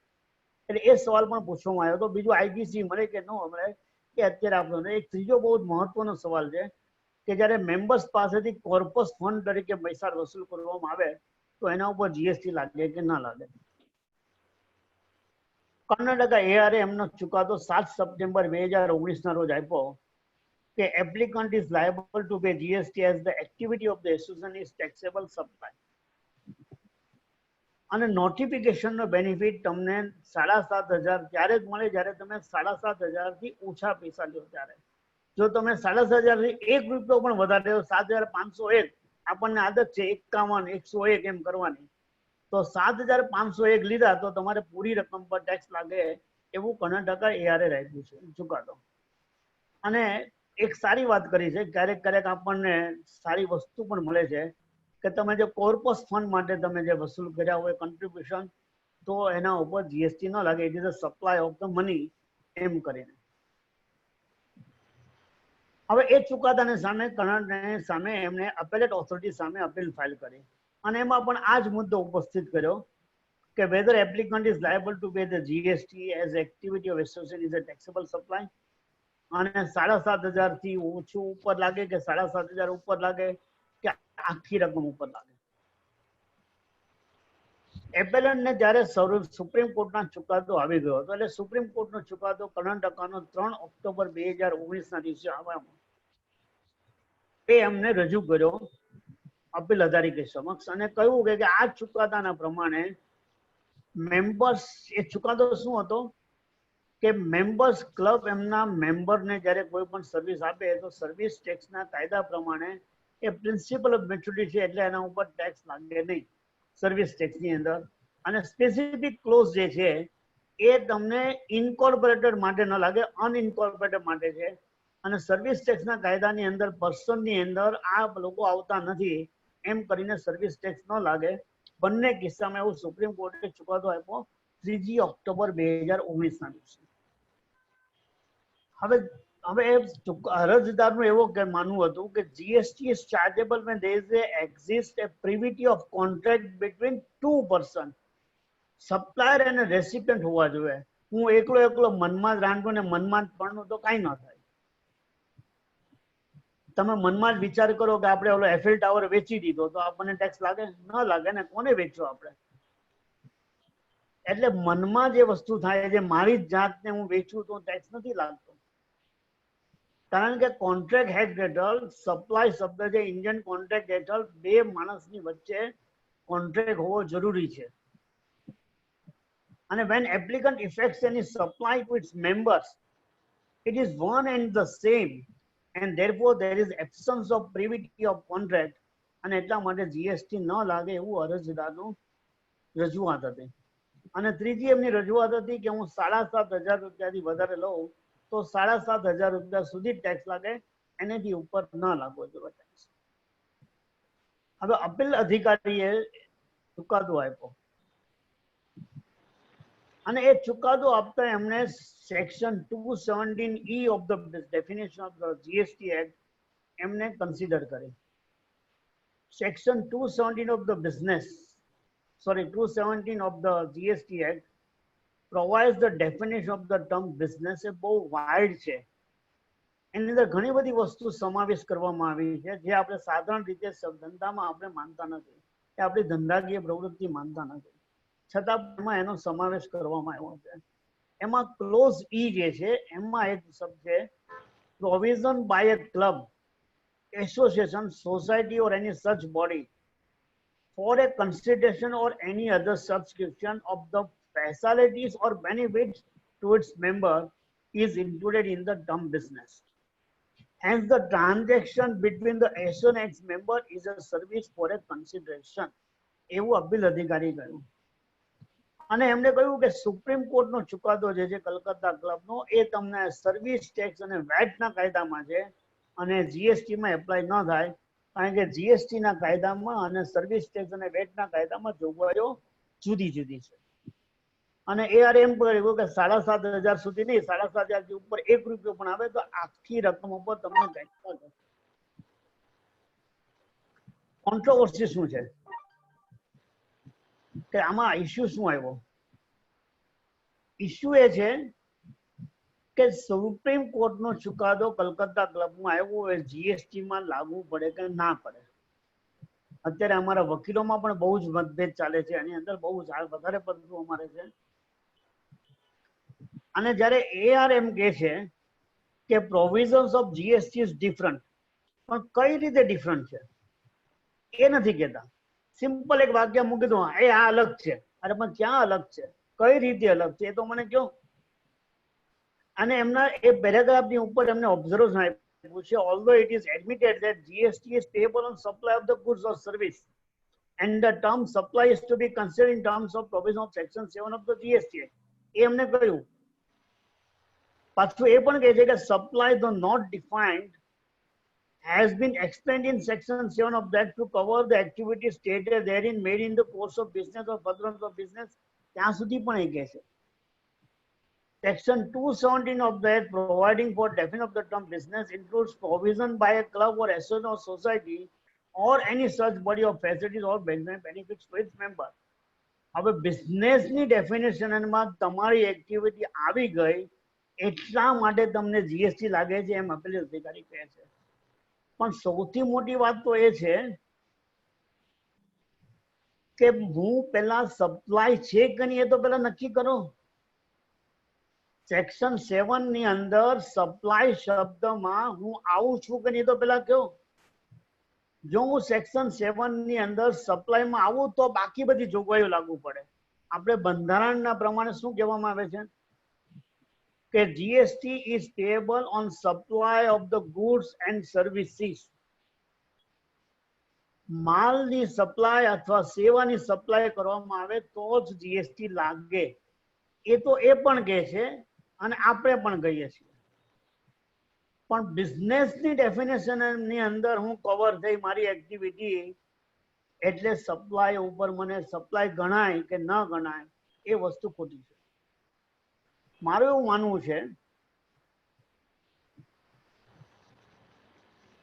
એટલે એ સવાલ પણ પૂછવામાં આવ્યો હતો. બીજું આઈપીસી મળે કે ન મળે એ અત્યારે આપણને. એક ત્રીજો બહુ જ મહત્વનો સવાલ છે કે જ્યારે મેમ્બર્સ પાસેથી કોર્પસ ફંડ તરીકે પૈસા વસૂલ કરવામાં આવે તો એના ઉપર જીએસટી લાગે કે ના લાગે? કર્ણાટકા AR એમનો ચુકાદો 7 સપ્ટેમ્બર 2019 ના રોજ આપ્યો કે applicant is liable to pay GST as the activity of the association is taxable supply. અને નોટિફિકેશનનો બેનિફિટ તમને 7500 ત્યારે જ મળે જ્યારે તમે 7500 થી ઓછા પૈસા લો ત્યારે. જો તમે 7500 થી 1 રૂપિયો પણ વધારે લો, 7501, આપણને આદત છે 51, 101 એમ કરવાની, તો 7501 લીધા તો તમારે પૂરી રકમ પર ટેક્સ લાગે એવું કર્ણાટકા AR રાખ્યું છે ચુકાદો. અને એક સારી વાત કરી છે, ક્યારેક આપણને સારી વસ્તુ પણ મળે છે કે તમે જે કોર્પસ ફંડ માટે તમે જે વસૂલ કર્યા હોય કોન્ટ્રીબ્યુશન, તો એના ઉપર જીએસટી ન લાગે. It is a supply of the money એમ કરીને. હવે એ ચુકાદાને સામે કર્ણાટકની સામે એમણે અપેલેટ ઓથોરિટી સામે અપીલ ફાઇલ કરી અને એમાં પણ આ જ મુદ્દો ઉપસ્થિત કર્યો કે whether applicant is liable to pay the GST as activity of association is a taxable supply. અને 7500 થી ઓછું ઉપર લાગે કે 7500 ઉપર લાગે કે આખી રકમ ઉપર લાગે. એપેલન્ટ ને જ્યારે સુપ્રીમ કોર્ટના ચુકાદો આવી ગયો હતો, એટલે સુપ્રીમ કોર્ટનો ચુકાદો કર્ણાટકાનો 3 ઓક્ટોબર 2019 ના દિવસે આવ્યો, એ એમને રજૂ કર્યો અપીલ અધિકારી સમક્ષ અને કહ્યું કે આ ચુકાદાના પ્રમાણે મેમ્બર્સ, એ ચુકાદો શું હતો કે મેમ્બર્સ ક્લબ એમના મેમ્બરને જ્યારે કોઈ પણ સર્વિસ આપે તો સર્વિસ ટેક્સના કાયદા પ્રમાણે એ પ્રિન્સિપલ ઓફ મેચ્યુરિટી છે એટલે એના ઉપર ટેક્સ લાગે નહીં સર્વિસ ટેક્સની અંદર. અને સ્પેસિફિક ક્લોઝ જે છે એ તમને ઇન્કોર્પોરેટેડ માટે ન લાગે, અનઇન્કોર્પોરેટેડ માટે છે અને સર્વિસ ટેક્સના કાયદાની અંદર પર્સનની અંદર આ લોકો આવતા નથી એમ કરીને સર્વિસ ટેક્સ ન લાગે. બંને કિસ્સામાં એવું સુપ્રીમ કોર્ટે ચુકાદો આપ્યો 3 ઓક્ટોબર 2019ના દિવસે. હવે અરજદારનું એવું કે માનવું હતું કે GST is chargeable when there is exist a privity of contract between two person. Supplier અને રેસિપિયન્ટ હોવા જોઈએ. હું એકલો મનમાં જ રાંધું ને મનમાં જ પડું તો કઈ ન થાય. તમે મનમાં જ વિચાર કરો કે આપણે ઓલો એફએલ ટાવર વેચી દીધો તો આપણને ટેક્સ લાગે? ન લાગે ને. કોને વેચો આપણે? એટલે મનમાં જે વસ્તુ થાય છે મારી જ જાતને હું વેચું તો ટેક્સ નથી લાગતો. કારણ કે કોન્ટ્રાક્ટ હેડ હેઠળ સપ્લાય શબ્દ છે ઇન્ડિયન કોન્ટ્રાક્ટ હેઠળ બે માણસની વચ્ચે કોન્ટ્રાક્ટ હોવો જરૂરી છે. અને when applicant effects any supply to its members, it is one and the same, and therefore there is absence of privity of contract. અને એટલા માટે જીએસટી ન લાગે એવું અરજદારનું રજૂઆત હતી. અને ત્રીજી એમની રજૂઆત હતી કે હું 7,500 રૂપિયાથી વધારે લઉં તો 7,500 રૂપિયા સુધી ટેક્સ લાગે, એનાથી ઉપર ન લાગવો જોઈએ ટેક્સ. હવે અપીલ અધિકારીએ ચુકાદો આપ્યો અને એ ચુકાદો આપતા એમણે section 217E of the definition of the GST act એમને કન્સિડર કરી. Section 217 of the 217 of the GST Act provides the definition of the term business. એ બહુ વાઇડ છે. એની અંદર ઘણી બધી વસ્તુ સમાવેશ કરવામાં આવી છે જે આપણે સાધારણ રીતે ધંધામાં આપણે માનતા નથી, એ આપણી ધંધાકીય પ્રવૃત્તિ માનતા નથી, છતાં એમાં એનો સમાવેશ કરવામાં આવ્યો છે. એમાં ક્લોઝ ઈ જે છે એમાં એક શબ્દ છે provision by a club, association, society or any such body for a consideration or any other subscription of the facilities or benefits to its member is included in the term business. Hence, the transaction between the SNX member is a service for a consideration. એવું appeal અધિકારી કહ્યું. અને એમણે કહ્યું કે supreme કોર્ટનો ચુકાદો જે છે કલકત્તા ક્લબનો એ તમને સર્વિસ ટેક્સ અને વેટના કાયદામાં છે અને જીએસટીમાં એપ્લાય ન થાય. કારણ કે જીએસટીના કાયદામાં અને સર્વિસ ટેક્સ અને વેટના કાયદામાં જોગવાઈઓ જુદી જુદી છે. અને એ એમ કહ્યું કે 7,500 સુધી નહીં, 7,500 થી ઉપર 1 રૂપિયો પણ આવે તો આખી રકમ ઉપર તમને ટેક્સ લાગે. કોન્ટ્રોવર્સી શું છે કે આમાં ઇસ્યુ શું આવ્યો? ઇસ્યુ એ છે કે સુપ્રીમ કોર્ટનો ચુકાદો કલકત્તા ક્લબમાં આવ્યો એ જીએસટીમાં લાગુ પડે કે ના પડે. અત્યારે અમારા વકીલોમાં પણ બહુ જ મતભેદ ચાલે છે, એની અંદર બહુ વધારે પડતું અમારે છે. અને જ્યારે એઆરએમ કહે છે કે provisions of GST is different, પણ કઈ રીતે ડિફરન્ટ છે એ નથી કહેતા. સિમ્પલ એક વાક્ય મૂકી દો, એ આ અલગ છે. અરે પણ ક્યાં અલગ છે, કઈ રીતે અલગ છે એ તો મને કહો. અને એમના એ પેરેગ્રાફની ઉપર એમને ઓબ્ઝર્વેશન આપ્યું છે, although it is admitted that GST is payable on supply of the goods or service and the term supply is to be considered in terms of provision of section 7 of the GST Act. એ એમને કહ્યું. પાછું એ પણ કહે છે કે supply though not defined has been explained in section 7 of that to cover the activities stated therein made in the course of business or furtherance of business. ત્યાં સુધી પણ એ કહે છે. Section 217 of the Act providing for definition of the term business includes provision by a club or association or society or any such body of facilities or benefits to its member. હવે બિઝનેસની ડેફિનેશનમાં તમારી activity આવી ગઈ એટલા માટે તમને GST લાગે છે એમ appeal અધિકારી કહે છે. પણ સૌથી મોટી વાત તો એ છે કે હું પેલા સપ્લાય છે કે નહીં એ તો પેલા નક્કી કરો. સેક્શન 7 ની અંદર સપ્લાય શબ્દમાં હું આવું છું કે નહીં તો પેલા કહો. જો હું સેક્શન 7 ની અંદર સપ્લાયમાં આવું તો બાકી બધી જોગવાઈઓ લાગુ પડે. આપણે બંધારણના પ્રમાણે શું કહેવામાં આવે છે કે GST is payable on supply of the goods and services. માલની સપ્લાય અથવા સેવાની સપ્લાય કરવામાં આવે તો જ જીએસટી લાગે. એ તો એ પણ કહે છે અને આપણે પણ કહીએ છીએ. પણ બિઝનેસની ડેફિનેશનની અંદર હું કવર થઈ મારી એક્ટિવિટી એટલે સપ્લાય ઉપર મને સપ્લાય ગણાય કે ન ગણાય એ વસ્તુ ખોટી છે. મારું એવું માનવું છે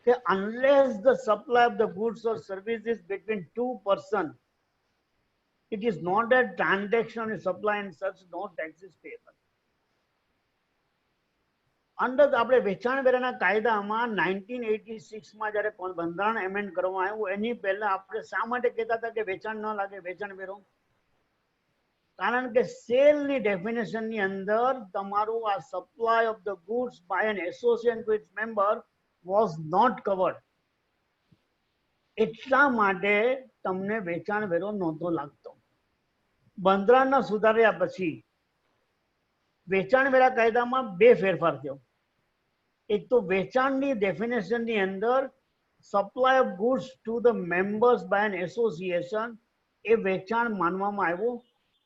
કે unless the supply of the goods or services between two person, it is not a transaction in supply and such no tax is payable. અંદર આપણે વેચાણ વેરાના કાયદામાં 1986 માં જ્યારે બંધારણ એમેન્ડ કરવામાં આવ્યું એની પહેલા આપણે શા માટે કહેતા હતા કે વેચાણ ન લાગે વેચાણ વેરો? કારણ કે સેલની ડેફિનેશનની અંદર તમારું આ supply of the goods by an association to its member was not covered. એટલા માટે તમને વેચાણ વેરો નહોતો લાગતો. બંધારણના સુધાર્યા પછી વેચાણ વેરા કાયદામાં બે ફેરફાર થયો. એક તો વેચાણની ડેફિનેશનની અંદર supply of goods to the members by an association એ વેચાણ માનવામાં આવ્યું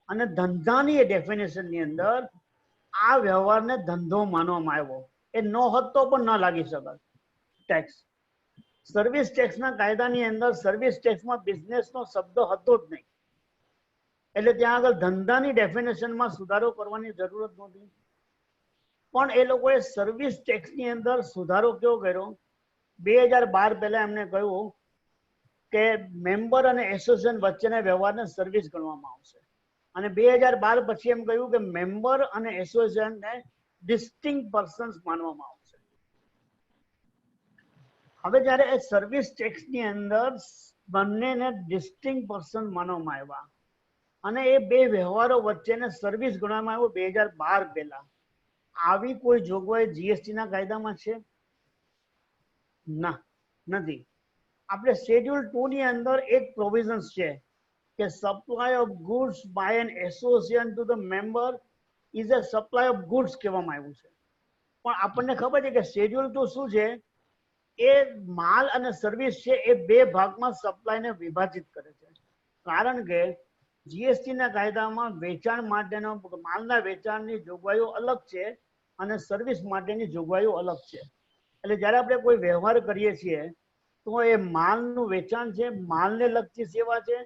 અને ધંધાની એ ડેફિનેશનની અંદર આ વ્યવહારને ધંધો માનવામાં આવ્યો. એ ન હોત તો પણ ન લાગી શકત ટેક્સ. સર્વિસ ટેક્સના કાયદાની અંદર સર્વિસ ટેક્સમાં બિઝનેસનો શબ્દ હતો જ નહીં એટલે ત્યાં આગળ ધંધાની ડેફિનેશનમાં સુધારો કરવાની જરૂરત નહોતી. પણ એ લોકોએ સર્વિસ ટેક્સની અંદર સુધારો કેવો કર્યો? 2012 પહેલા એમને કહ્યું કે મેમ્બર અને એસોસિએશન વચ્ચેના વ્યવહારને સર્વિસ ગણવામાં આવશે અને 2012 પછી એમ કહ્યું કે મેમ્બર અને એસોસિએશનને ડિસ્ટિંક્ટ પર્સન્સ માનવામાં આવશે. હવે જ્યારે એ સર્વિસ ટેક્સની અંદર બંનેને ડિસ્ટિંક્ટ પર્સન માનવામાં આવ્યા અને એ બે વ્યવહારો વચ્ચેને સર્વિસ ગણવામાં આવ્યો 2012 પહેલા. આવી કોઈ જોગવાઈ જીએસટી ના કાયદામાં છે? ના, નથી. આપણે શેડ્યુલ 2 ની અંદર એક પ્રોવિઝન્સ છે કે supply of goods by an association to the member is a supply of goods કહેવામાં આવ્યું છે. પણ આપણને ખબર છે કે શેડ્યુલ 2 શું છે? એ માલ અને સર્વિસ છે એ બે ભાગમાં સપ્લાયને વિભાજિત કરે છે. કારણ કે જીએસટી ના કાયદામાં વેચાણ માટેનો માલના વેચાણની જોગવાઈઓ અલગ છે અને સર્વિસ માટેની જોગવાઈઓ અલગ છે. એટલે જ્યારે આપણે કોઈ વ્યવહાર કરીએ છીએ તો એ માલનું વેચાણ છે, માલને લગતી સેવા છે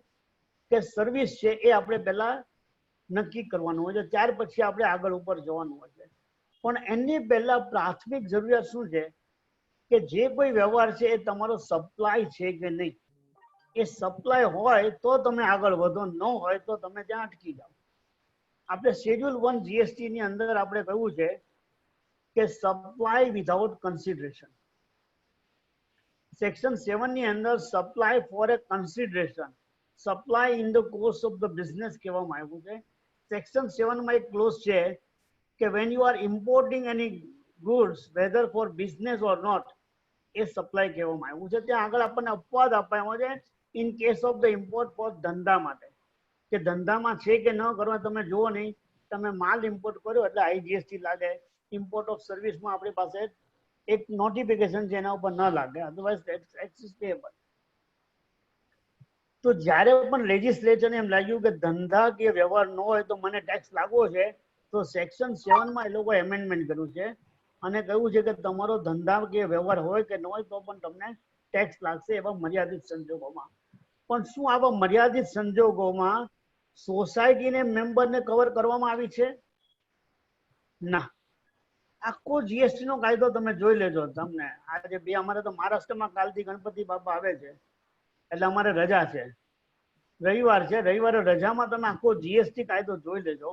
કે સર્વિસ છે એ આપણે પહેલા નક્કી કરવાનું હોય છે. ત્યાર પછી આપણે આગળ ઉપર જવાનું હોય છે. પણ એની પહેલા પ્રાથમિક જરૂરિયાત શું છે કે જે કોઈ વ્યવહાર છે એ તમારો સપ્લાય છે કે નહીં. એ સપ્લાય હોય તો તમે આગળ વધો, ન હોય તો તમે ત્યાં અટકી જાઓ. આપણે શેડ્યુલ 1 જીએસટી ની અંદર આપણે કહ્યું છે કે સપ્લાય વિધાઉટ કન્સિડરેશન. સેક્શન 7 ની અંદર supply for a consideration, supply in the course of the business કહેવામાં આવ્યું છે. સેક્શન 7 માં એક ક્લોઝ છે કે when you are importing any goods whether for business or not, એ સપ્લાય કહેવામાં આવ્યું છે. ત્યાં આગળ આપણને અપવાદ આપવામાં છે in case of the import for ધંધા માટે, કે ધંધામાં છે કે ન કરવા તમે જુઓ નહીં, તમે માલ ઇમ્પોર્ટ કર્યો એટલે આઈજીએસટી લાગે. ઇમ્પોર્ટ ઓફ સર્વિસમાં આપણી પાસે એક નોટિફિકેશન છે એના ઉપર ન લાગે, અધરવાઇઝ ટેક્સ ઇઝ પેએબલ. તો જ્યારે પણ લેજિસ્લેચરને એમ લાગ્યું કે ધંધા કે વ્યવહાર ન હોય તો મને ટેક્સ લાગવો છે, તો સેક્શન 7 માં એ લોકો એમેન્ડમેન્ટ કર્યું છે અને કહ્યું છે કે તમારો ધંધા કે વ્યવહાર હોય કે ન હોય તો પણ તમને ટેક્સ લાગશે એવા મર્યાદિત સંજોગોમાં. પણ શું આવા મર્યાદિત સંજોગોમાં સોસાયટીને મેમ્બરને કવર કરવામાં આવી છે? ના. આખો જીએસટી નો કાયદો તમે જોઈ લેજો. તમને આજે બે અમારે તો મહારાષ્ટ્રમાં કાલથી ગણપતિ બાપા આવે છે એટલે અમારે રજા છે, રવિવાર છે. રવિવારે રજામાં તમે આખો જીએસટી કાયદો જોઈ લેજો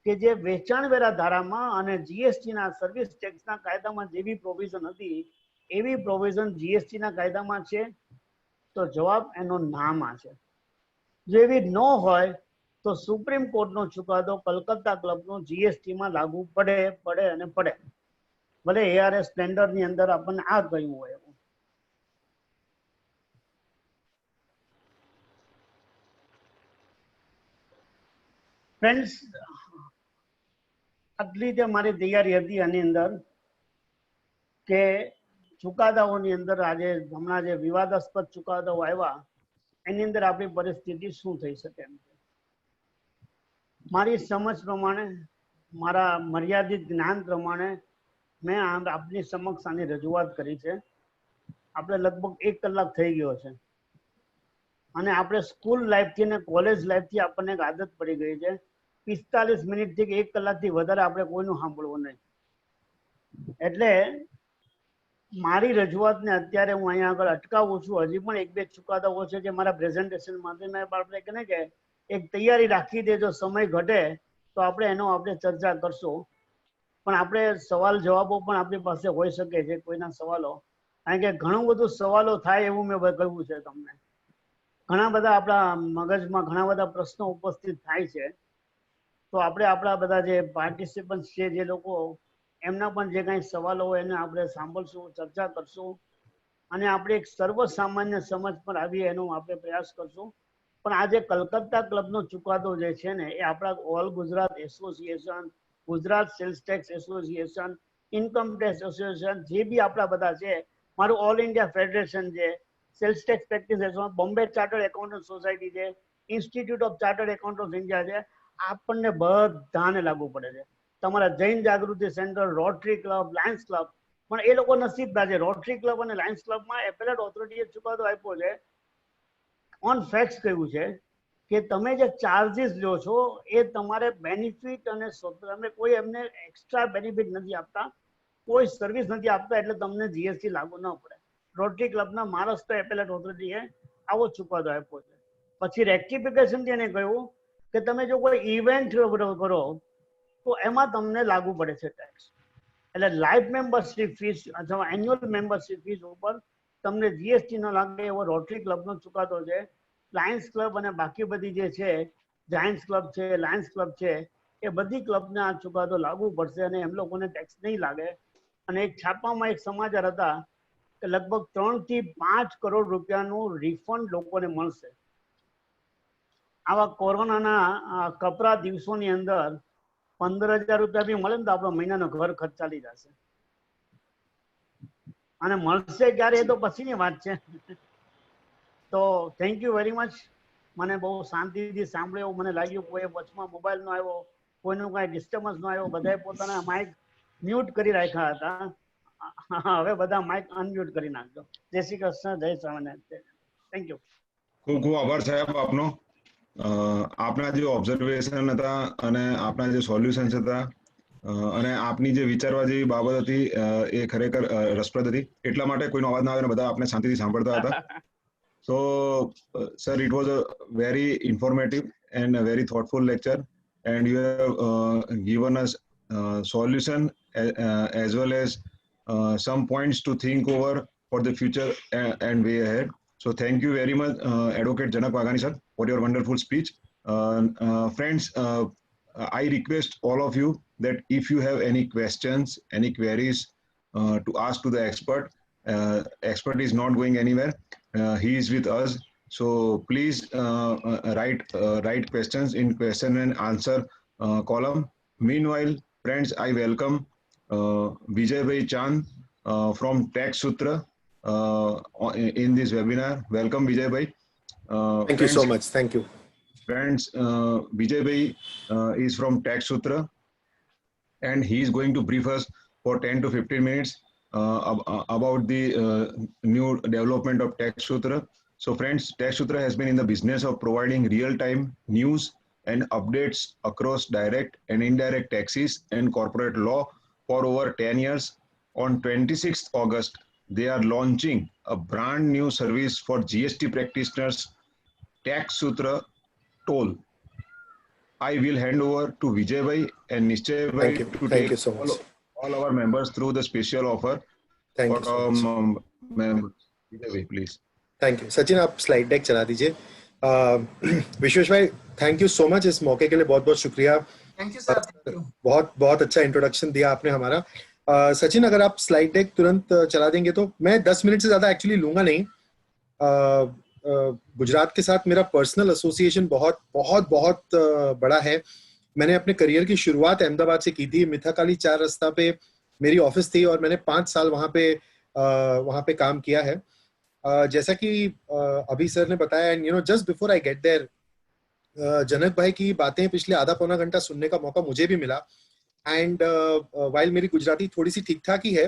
કે જે વેચાણ વેરા ધારામાં અને જીએસટી ના સર્વિસ ટેક્સના કાયદામાં જેવી પ્રોવિઝન હતી એવી પ્રોવિઝન જીએસટી ના કાયદામાં છે? તો જવાબ એનો નામાં છે. જો એવી ન હોય તો સુપ્રીમ કોર્ટનો ચુકાદો કલકત્તા ક્લબનો જીએસટીમાં લાગુ પડે અને પડે, ભલે એઆરએસ સ્ટેન્ડર્ડની અંદર આપણને આ કહ્યું હોય. ફ્રેન્ડ્સ, આટલી જે મારી તૈયારી હતી આની અંદર કે ચુકાદાઓની અંદર આજે હમણાં જે વિવાદાસ્પદ ચુકાદાઓ આવ્યા એની અંદર આપણી પરિસ્થિતિ શું થઈ શકે એમ છે. મારી સમજ પ્રમાણે, મારા મર્યાદિત જ્ઞાન પ્રમાણે મેં આપની સમક્ષ આની રજૂઆત કરી છે. આપણે લગભગ 1 કલાક થઈ ગયો છે અને આપણે સ્કૂલ લાઈફથી ને કોલેજ લાઈફથી આપણને એક આદત પડી ગઈ છે 45 મિનિટથી કે 1 કલાકથી વધારે આપણે કોઈનું સાંભળવું નહીં. એટલે મારી રજૂઆતને અત્યારે હું અહીંયા આગળ અટકાવું છું. હજી પણ 1-2 ચુકાદાઓ છે જે મારા પ્રેઝન્ટેશન માટે મેં આપણે કે એક તૈયારી રાખી દે. જો સમય ઘટે તો આપણે એનો ચર્ચા કરશું. પણ આપણે સવાલ જવાબો પણ આપણી પાસે હોઈ શકે છે કોઈના સવાલો, કારણ કે ઘણું બધું સવાલો થાય એવું મેં કહ્યું છે તમને. ઘણા બધા આપણા મગજમાં ઘણા બધા પ્રશ્નો ઉપસ્થિત થાય છે. તો આપણે આપણા બધા જે પાર્ટિસિપન્ટ છે જે લોકો એમના પણ જે કાંઈ સવાલો હોય એને આપણે સાંભળશું, ચર્ચા કરશું અને આપણે એક સર્વસામાન્ય સમજ પર આવીએ એનો આપણે પ્રયાસ કરશું. પણ આ જે કલકત્તા ક્લબનો ચુકાદો જે છે ને એ આપણા all Gujarat association, Gujarat sales tax association, income tax association જે બી આપણા બધા છે, મારું ઓલ ઇન્ડિયા ફેડરેશન છે, sales tax practice association, Bombay chartered accountant society છે, institute of chartered account of India છે, આપણને બધાને લાગુ પડે છે. તમારા Jain Jagruti centre, rotary club, lions club, પણ એ લોકો નસીબદાર છે. રોટરી ક્લબ અને લાયન્સ ક્લબમાં એપેલેટ ઓથોરિટીએ ચુકાદો આપ્યો છે, ઓન ફેક્ટ્સ કહ્યું છે કે તમે જે ચાર્જીસ લો છો એ તમારે બેનિફિટ અને તમે કોઈ એમને એક્સ્ટ્રા બેનિફિટ નથી આપતા, કોઈ સર્વિસ નથી આપતા, એટલે તમને જીએસટી લાગુ ન પડે. રોટરી ક્લબના મહારાષ્ટ્ર એપેલેટ ઓથોરિટીએ આવો ચુકાદો આપ્યો છે. પછી રેક્ટિફિકેશનથી એને કહ્યું કે તમે જો કોઈ ઇવેન્ટ કરો તો એમાં તમને લાગુ પડે છે ટેક્સ. એટલે લાઈફ મેમ્બરશીપ ફીસ અથવા એન્યુઅલ મેમ્બરશીપ ફીસ ઉપર તમને જીએસટી ન લાગે એવો રોટરી ક્લબનો ચુકાદો છે. લાયન્સ ક્લબ અને બાકી બધી જે છે, જાયન્ટ્સ ક્લબ છે, લાયન્સ ક્લબ છે, એ બધી ક્લબને આ ચુકાદો લાગુ પડશે અને એમ લોકોને ટેક્સ નહીં લાગે. અને એક છાપામાં એક સમાચાર હતા કે લગભગ 3 થી 5 કરોડ રૂપિયાનું રિફંડ લોકોને મળશે. આવા કોરોનાના કપરા દિવસોની અંદર 15,000 રૂપિયા બી મળે ને તો આપણો મહિનાનો ઘર ખર્ચ ચાલી જશે. અને મળશે ક્યારે એ તો પછીની વાત છે. તો થેન્ક યુ વેરી મચ. મને બહુ શાંતિથી સાંભળ્યો એવું મને લાગ્યું. કોઈ વચમાં મોબાઈલ નો આવ્યો, કોઈનું કાંઈ ડિસ્ટર્બન્સ ન આવ્યો, બધાએ પોતાના માઇક મ્યુટ કરી રાખ્યા હતા. હવે બધા માઇક અનમ્યુટ કરી નાખજો. જય શ્રી કૃષ્ણ, જય સ્વામિનારાયણ. Thank you. ખૂબ ખૂબ આભાર સાહેબ આપનો. આપના જે ઓબ્ઝર્વેશન હતા અને આપના જે સોલ્યુશન્સ હતા અને આપની જે વિચારવા જેવી બાબત હતી એ ખરેખર રસપ્રદ હતી. એટલા માટે કોઈનો અવાજ ના આવે અને બધા આપણે શાંતિથી સાંભળતા હતા. So, sir, it was a very informative and a very thoughtful lecture, and you have given us solution as well as some points to think over for the future and way ahead. So, thank you very much, Advocate Janak Waghani sir, for your wonderful speech. Friends, I request all of you that if you have any questions, any queries to ask to the expert, expert is not going anywhere. He is with us, so please write questions in question and answer column. Meanwhile, friends, I welcome Vijay Bhai Chand from Tax Sutra in this webinar. Welcome, Vijay Bhai. Thank you so much. Thank you. Friends, Vijay Bhai is from Tax Sutra, and he is going to brief us for 10 to 15 minutes about the new development of Tax Sutra. So friends, Tax Sutra has been in the business of providing real-time news and updates across direct and indirect taxes and corporate law for over 10 years. On 26th August, they are launching a brand new service for GST practitioners, Tax Sutra Toll. I will hand over to Vijay Bhai and Nischay Bhai to Thank you so much. all our members through the special offer. Thank you so much. Members. Vijay Bhai, please. Thank you Sachin, आप slide deck चला दीजिए. विश्वेश भाई, thank you so much. इस मौके के लिए बहुत बहुत शुक्रिया. Thank you sir. बहुत बहुत अच्छा इंट्रोडक्शन दिया आपने हमारा. सचिन, अगर आप स्लाइड डेक तुरंत चला देंगे तो मैं 10 मिनट से ज्यादा एक्चुअली लूंगा नहीं. गुजरात के साथ मेरा पर्सनल एसोसिएशन बहुत बहुत बहुत बड़ा है. मैंने अपने करियर की शुरुआत अहमदाबाद से की थी. मिथाकाली 4 रास्ता पे मेरी ऑफिस थी और मैंने 5 साल वहाँ पे काम किया है. जैसा कि अभी सर ने बताया, and you know just before I get there, Janak bhai की बातें पिछले आधा पौना घंटा सुनने का मौका मुझे भी मिला. एंड वाइल मेरी गुजराती थोड़ी सी ठीक ठाक ही है,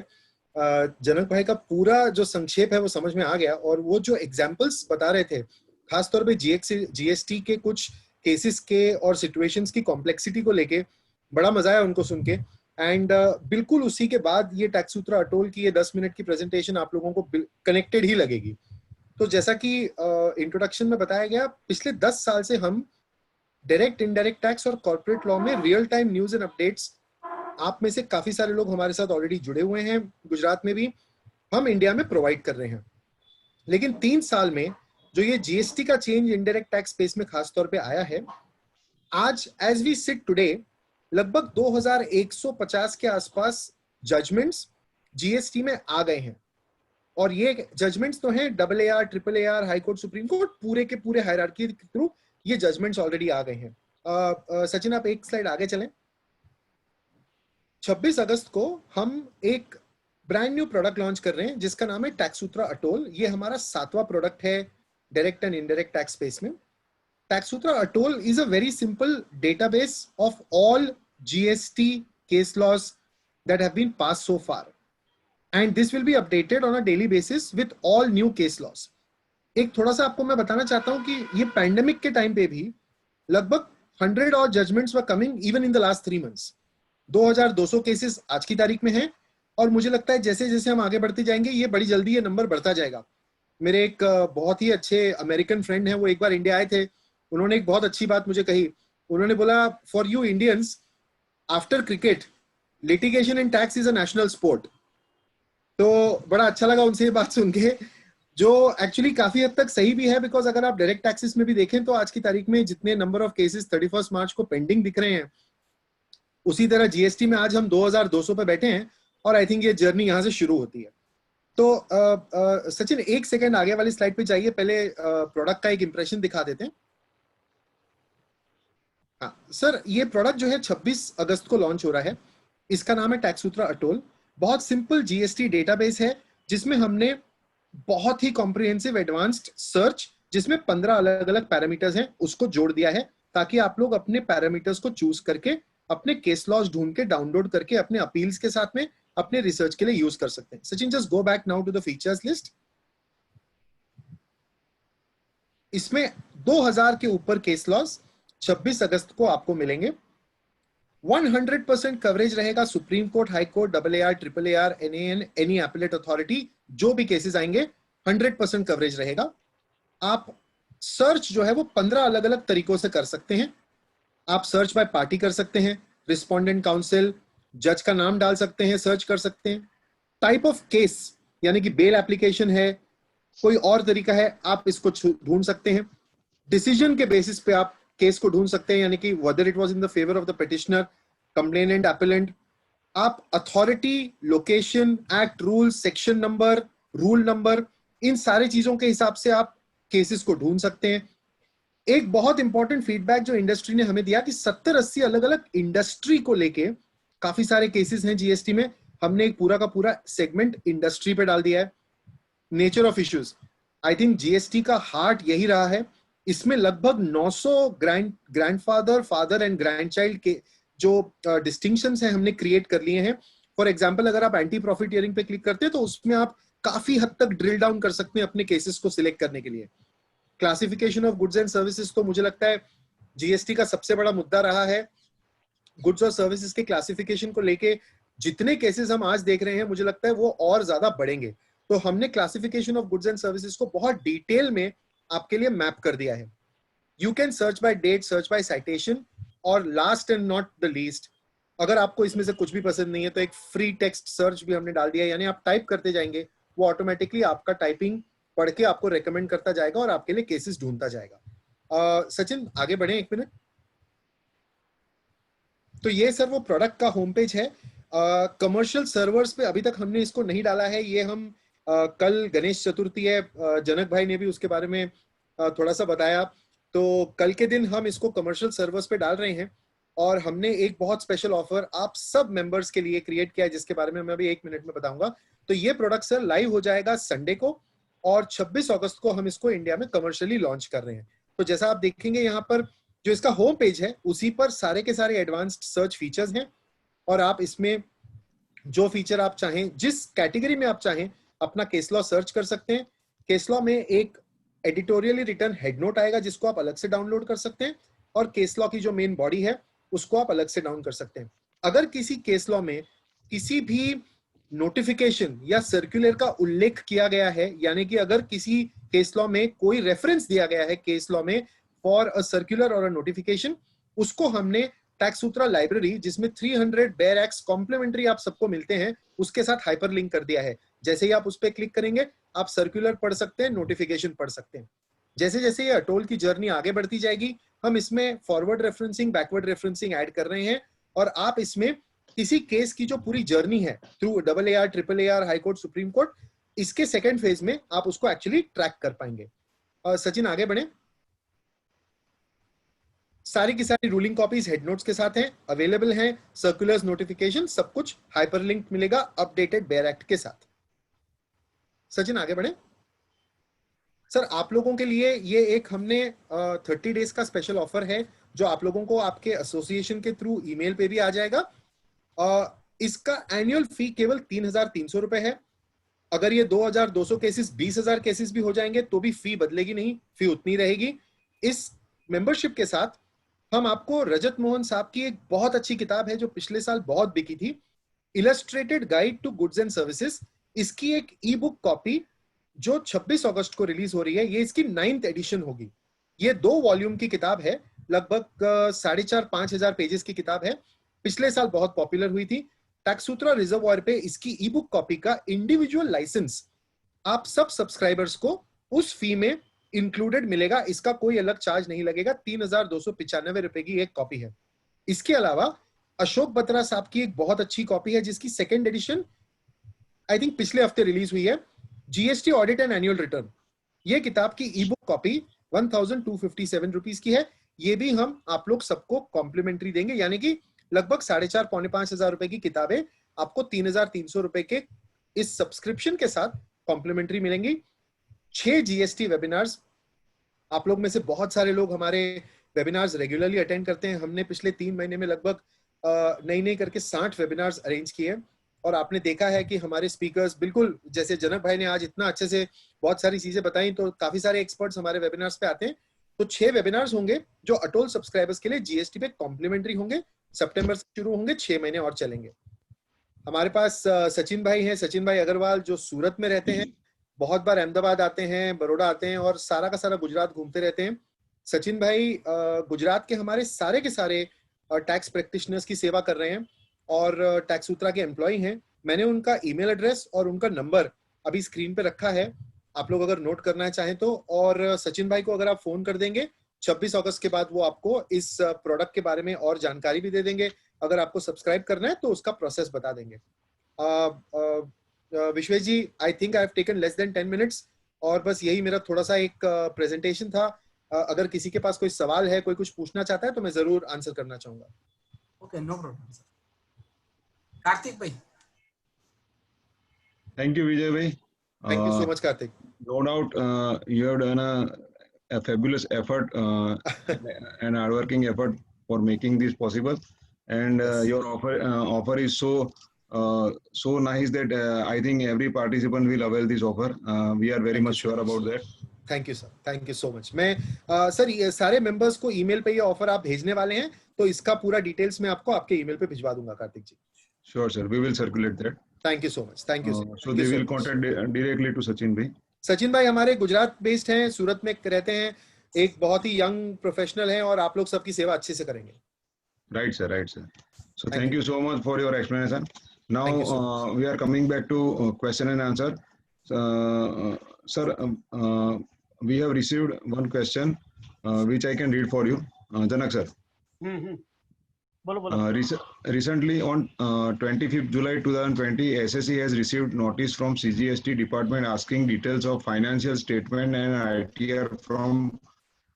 जनक भाई का पूरा जो संक्षेप है वो समझ में आ गया, और वो जो एग्जाम्पल्स बता रहे थे खासतौर पे जीएसटी के कुछ केसेस के और सिचुएशंस की कॉम्प्लेक्सिटी को लेके बड़ा मजा आया उनको सुन के। एंड बिल्कुल उसी के बाद ये टैक्स सूत्रा अटोल की ये 10 मिनट की प्रेजेंटेशन आप लोगों को कनेक्टेड ही लगेगी। तो जैसा कि इंट्रोडक्शन में बताया गया, पिछले 10 साल से हम डायरेक्ट इनडायरेक्ट टैक्स और कॉर्पोरेट लॉ में real time news and updates, आप में से काफी सारे लोग हमारे साथ ऑलरेडी जुड़े हुए हैं, गुजरात में भी, हम इंडिया में प्रोवाइड कर रहे हैं। लेकिन 3 साल में जो ये जीएसटी का चेंज इनडायरेक्ट टैक्स स्पेस में खास तौर पे आया है, आज एज वी सिट टुडे लगभग 2150 के आसपास जजमेंट्स जीएसटी में आ गए हैं। और ये जजमेंट्स तो हैं AAR, AAR, high court, supreme court, पूरे के पूरे हायरार्की के थ्रू ये जजमेंट्स ऑलरेडी आ गए हैं। सचिन आप एक स्लाइड आगे चलें। 26 अगस्त को हम एक ब्रांड न्यू प्रोडक्ट लॉन्च कर रहे हैं जिसका नाम है टैक्स सूत्रा अटोल। ये हमारा 7वां प्रोडक्ट है direct and indirect tax space में। Tax Sutra Atol is a very simple database of all GST case laws that have been passed so far, and this will be updated on a daily basis with all new case laws. एक थोड़ा सा आपको मैं बताना चाहता हूं कि ये पैंडेमिक के टाइम पे भी लगभग 100 और judgements were coming even in the last 3 months। 2200 cases आज की तारीख में हैं, और मुझे लगता है जैसे जैसे हम आगे बढ़ते जाएंगे ये बड़ी जल्दी ये नंबर बढ़ता जाएगा। मेरे एक बहुत ही अच्छे अमेरिकन फ्रेंड हैं, वो एक बार इंडिया आए थे, उन्होंने एक बहुत अच्छी बात मुझे कही। उन्होंने बोला, for you Indians after cricket litigation in tax is a national sport. तो बड़ा अच्छा लगा उनसे ये बात सुन के, जो एक्चुअली काफी हद तक सही भी है, बिकॉज अगर आप डायरेक्ट टैक्सेस में भी देखें तो आज की तारीख में जितने नंबर ऑफ केसेस 31 मार्च को पेंडिंग दिख रहे हैं, उसी तरह जीएसटी में आज हम 2200 पे बैठे हैं, और आई थिंक ये जर्नी यहाँ से शुरू होती है। तो सचिन एक सेकेंड आगे वाली स्लाइड पे जाइए, पहले प्रोडक्ट का एक इंप्रेशन दिखा देते हैं। हाँ सर, ये प्रोडक्ट जो है 26 अगस्त को लॉन्च हो रहा है। इसका नाम है टैक्स सूत्रा अटोल। बहुत सिंपल जीएसटी डेटाबेस है जिसमें हमने बहुत ही कॉम्प्रिहेंसिव एडवांस्ड सर्च, जिसमें 15 अलग अलग पैरामीटर्स हैं, उसको जोड़ दिया है ताकि आप लोग अपने पैरामीटर्स को चूज करके अपने केस लॉज ढूंढ के डाउनलोड करके अपने अपील्स के साथ में अपने रिसर्च के लिए यूज कर सकते हैं। Sachin just go back now to the features list. इसमें 2000 के ऊपर केस लॉज 26 अगस्त को आपको मिलेंगे। 100% कवरेज रहेगा supreme court, high court, AAR, AAR, NAN, any appellate authority, जो भी केसेस आएंगे 100% कवरेज रहेगा। आप सर्च जो है वो 15 अलग अलग तरीकों से कर सकते हैं। आप सर्च बाय पार्टी कर सकते हैं, रिस्पोंडेंट काउंसिल, जज का नाम डाल सकते हैं, सर्च कर सकते हैं। टाइप ऑफ केस यानी कि बेल एप्लीकेशन है, कोई और तरीका है, आप इसको ढूंढ सकते हैं। डिसीजन के बेसिस पे आप केस को ढूंढ सकते हैं, यानी कि whether it was in the favor of the petitioner, complainant, appellant। आप authority, location, act, rule, section number, rule number, इन सारी चीजों के हिसाब से आप केसेस को ढूंढ सकते हैं। एक बहुत इंपॉर्टेंट फीडबैक जो इंडस्ट्री ने हमें दिया कि 70-80 अलग अलग इंडस्ट्री को लेके काफी सारे केसेस हैं जीएसटी में। हमने एक पूरा का पूरा सेगमेंट इंडस्ट्री पे डाल दिया है। Nature of issues, I think GST का हार्ट यही रहा है। इसमें लगभग 900 ग्रैंडफादर, फादर एंड ग्रैंडचाइल्ड के जो डिस्टिंक्शंस हैं हमने क्रिएट कर लिए हैं। फॉर एग्जांपल, अगर आप एंटी प्रॉफिटियरिंग पे क्लिक करते हैं तो उसमें आप काफी हद तक ड्रिल डाउन कर सकते हैं अपने केसेस को सिलेक्ट करने के लिए। Classification of goods and services तो मुझे लगता है जीएसटी का सबसे बड़ा मुद्दा रहा है। गुड्स और सर्विसेज के क्लासिफिकेशन को लेके जितने केसेस हम आज देख रहे हैं, मुझे लगता है वो और ज्यादा बढ़ेंगे। तो हमने classification of goods and services को बहुत डिटेल में आपके लिए मैप कर दिया है। You can search by date, search by citation, और last and not the least, अगर आपको इसमें से कुछ भी पसंद नहीं है तो एक फ्री टेक्स्ट सर्च भी हमने डाल दिया है, यानी आप टाइप करते जाएंगे, वो ऑटोमेटिकली आपका टाइपिंग पढ़ के आपको रेकमेंड करता जाएगा और आपके लिए केसेस ढूंढता जाएगा। सचिन आगे बढ़े 1 मिनट। तो ये सर वो प्रोडक्ट का होम पेज है। कमर्शियल सर्वर्स पे अभी तक हमने इसको नहीं डाला है। ये हम कल गणेश चतुर्थी है, जनक भाई ने भी उसके बारे में थोड़ा सा बताया, तो कल के दिन हम इसको कमर्शियल सर्वर्स पे डाल रहे हैं। और हमने एक बहुत स्पेशल ऑफर आप सब मेंबर्स के लिए क्रिएट किया है, जिसके बारे में मैं अभी 1 मिनट में बताऊंगा। तो ये प्रोडक्ट सर लाइव हो जाएगा संडे को, और 26 अगस्त को हम इसको इंडिया में कमर्शियली लॉन्च कर रहे हैं। तो जैसा आप देखेंगे यहाँ पर जो इसका होम पेज है, उसी पर सारे के सारे एडवांस्ड सर्च फीचर्स हैं। और आप इसमें जो फीचर आप चाहें, जिस कैटेगरी में आप चाहें, अपना केस लॉ सर्च कर सकते हैं। केस लॉ में एक एडिटोरियली रिटर्न हेड नोट आएगा जिसको आप अलग से डाउनलोड कर सकते हैं, और केस लॉ की जो मेन बॉडी है उसको आप अलग से डाउन कर सकते हैं। अगर किसी केस लॉ में किसी भी नोटिफिकेशन या सर्कुलर का उल्लेख किया गया है, यानी कि अगर किसी केस लॉ में कोई रेफरेंस दिया गया है केस लॉ में फॉर अ सर्कुलर और अ नोटिफिकेशन, उसको हमने टैक्स सूत्रा लाइब्रेरी, जिसमें 300 बेयर एक्ट्स कॉम्प्लीमेंट्री आप सबको मिलते हैं, उसके साथ हाइपरलिंक कर दिया है। जैसे ही आप उस पर क्लिक करेंगे आप सर्कुलर पढ़ सकते हैं, नोटिफिकेशन पढ़ सकते हैं। जैसे जैसे ये अटोल की जर्नी आगे बढ़ती जाएगी, हम इसमें forward referencing, backward referencing add कर रहे हैं, और आप इसमें किसी केस की जो पूरी जर्नी है through AAR, AAR, high court, supreme court, इसके सेकेंड फेज में आप उसको एक्चुअली ट्रैक कर पाएंगे। सचिन आगे बढ़े। सारी की सारी रूलिंग कॉपीज हेड नोट्स के साथ हैं, अवेलेबल हैं, सर्कुलर्स, नोटिफिकेशन, सब कुछ हाइपरलिंक मिलेगा अपडेटेड बेयर एक्ट के साथ। सचिन आगे बढ़े। सर आप लोगों के लिए ये एक हमने 30 डेज का स्पेशल ऑफर है जो आप लोगों को आपके एसोसिएशन के थ्रू ईमेल पे भी आ जाएगा। इसका एनुअल फी केवल 3,300 रुपए है। अगर ये 2,200 केसेस, 20,000 केसेस भी हो जाएंगे तो भी फी बदलेगी नहीं, फी उतनी रहेगी। इस मेंबरशिप के साथ हम आपको रजत मोहन साहब की एक बहुत अच्छी किताब है जो पिछले साल बहुत बिकी थी, illustrated guide to goods and services, इसकी एक ई बुक कॉपी जो 26 अगस्त को रिलीज हो रही है, ये इसकी 9th एडिशन होगी। ये 2 वॉल्यूम की किताब है, लगभग 4,500-5,000 पेजेस की किताब है, पिछले साल बहुत पॉपुलर हुई थी। टैक्स सूत्रा रिजर्वॉयर पे इसकी ई बुक कॉपी का इंडिविजुअल लाइसेंस आप सब सब्सक्राइबर्स को उस फी में इंक्लूडेड मिलेगा, इसका कोई अलग चार्ज नहीं लगेगा। 3,295 रुपए की एक कॉपी है। इसके अलावा अशोक बत्रा साहब की एक बहुत अच्छी कॉपी है जिसकी 2nd एडिशन आई थिंक पिछले हफ्ते रिलीज हुई है, GST audit and annual return. ये किताब की ई बुक कॉपी 1,257 रुपीज की है। ये भी हम आप लोग सबको कॉम्प्लीमेंट्री देंगे, यानी कि लगभग 4,500-5,500 रुपए की किताबें आपको 3,300 रुपए के इस सब्सक्रिप्शन के साथ कॉम्प्लीमेंट्री मिलेंगी। 6 जीएसटी वेबिनार्स, आप लोग में से बहुत सारे लोग हमारे वेबिनार्स रेगुलरली अटेंड करते हैं। हमने पिछले 3 महीने में लगभग नई नई करके 60 वेबिनार्स अरेंज किए, और आपने देखा है कि हमारे स्पीकर्स, बिल्कुल जैसे जनक भाई ने आज इतना अच्छे से बहुत सारी चीजें बताई, तो काफी सारे एक्सपर्ट्स हमारे वेबिनार्स पे आते हैं। तो 6 वेबिनार्स होंगे जो अटोल सब्सक्राइबर्स के लिए जीएसटी पे कॉम्प्लीमेंट्री होंगे, सितंबर से शुरू होंगे, 6 महीने और चलेंगे। हमारे पास सचिन भाई हैं, सचिन भाई अग्रवाल, जो सूरत में रहते हैं, बहुत बार अहमदाबाद आते हैं, बड़ौदा आते हैं, और सारा का सारा गुजरात घूमते रहते हैं। सचिन भाई गुजरात के हमारे सारे के सारे टैक्स प्रैक्टिशनर्स की सेवा कर रहे हैं और टैक्स सूत्रा के एम्प्लॉय हैं। मैंने उनका ईमेल एड्रेस और उनका नंबर अभी स्क्रीन पे रखा है, आप लोग अगर नोट करना चाहें तो। और सचिन भाई को अगर आप फोन कर देंगे 26 अगस्त के बाद, वो आपको इस प्रोडक्ट के बारे में और जानकारी भी दे देंगे। अगर आपको सब्सक्राइब करना है तो उसका प्रोसेस बता देंगे। Vishwesh ji, I think I have taken less than 10 minutes, और बस यही मेरा थोड़ा सा एक प्रेजेंटेशन था। अगर किसी के पास कोई सवाल है, कोई कुछ पूछना चाहता है तो मैं जरूर आंसर करना चाहूंगा। Okay, no problem sir. Kartik भाई। Thank you, Vijay bhai. Thank you so much Kartik. No doubt, you have done a fabulous effort and hardworking effort for making this possible. And Yes. your offer is so nice that I think every participant will avail this offer. We are very Thank much you so sure much. about that. Thank you sir, thank you so much. मैं sir ये सारे members को email पे ये offer आप भेजने वाले हैं, तो इसका पूरा डिटेल्स मैं आपको आपके ईमेल पे भिजवा दूंगा कार्तिक जी। Sure, sir. We will circulate that. Thank you so much, thank you So they will contact directly to Sachin bhai. Sachin भाई हमारे गुजरात बेस्ड हैं, सूरत में रहते हैं, एक बहुत ही यंग प्रोफेशनल हैं, और आप लोग सबकी सेवा अच्छे से करेंगे। Right, sir. Right, sir. So Thank thank you. you so much for your explanation. Now Thank you so much. we are coming back to question and answer. Sir, we have received one question which I can read for you. Janak sir, बोलो बोलो। recently on 25th July 2020, SSE has received notice from CGST department asking details of financial statement and ITR from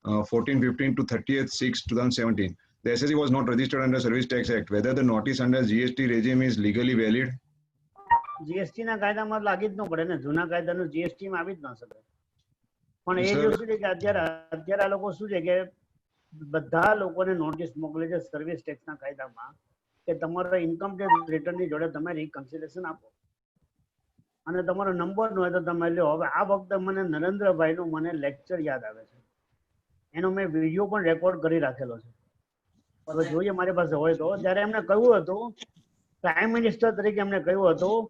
1415 to 30th 6 2017. The SSE was not registered under Service Tax Act. Whether the notice under GST regime is legally valid? GST ના કાયદામાં લાગી જ ન પડે ને, જૂના કાયદાનું GST માં આવી જ ન શકે. પણ એ Sir. જો શું છે કે અત્યારે આ લોકો શું છે કે બધા લોકોને નોટિસ મોકલે છે સર્વિસ ટેક્સ ના કાયદામાં, કે તમારા ઇન્કમ ટેક્સ રિટર્નની જોડે તમે રિકન્સિડરેશન આપો અને તમારો નંબર ન હોય તો તમે લ્યો. હવે આ વખતે મને નરેન્દ્રભાઈનું મને લેક્ચર યાદ આવે છે, એનો મેં વિડીયો પણ રેકોર્ડ કરી રાખેલો છે. હવે જોઈએ મારી પાસે હોય તો. જ્યારે એમને કહ્યું હતું, પ્રાઇમ મિનિસ્ટર તરીકે એમને કહ્યું હતું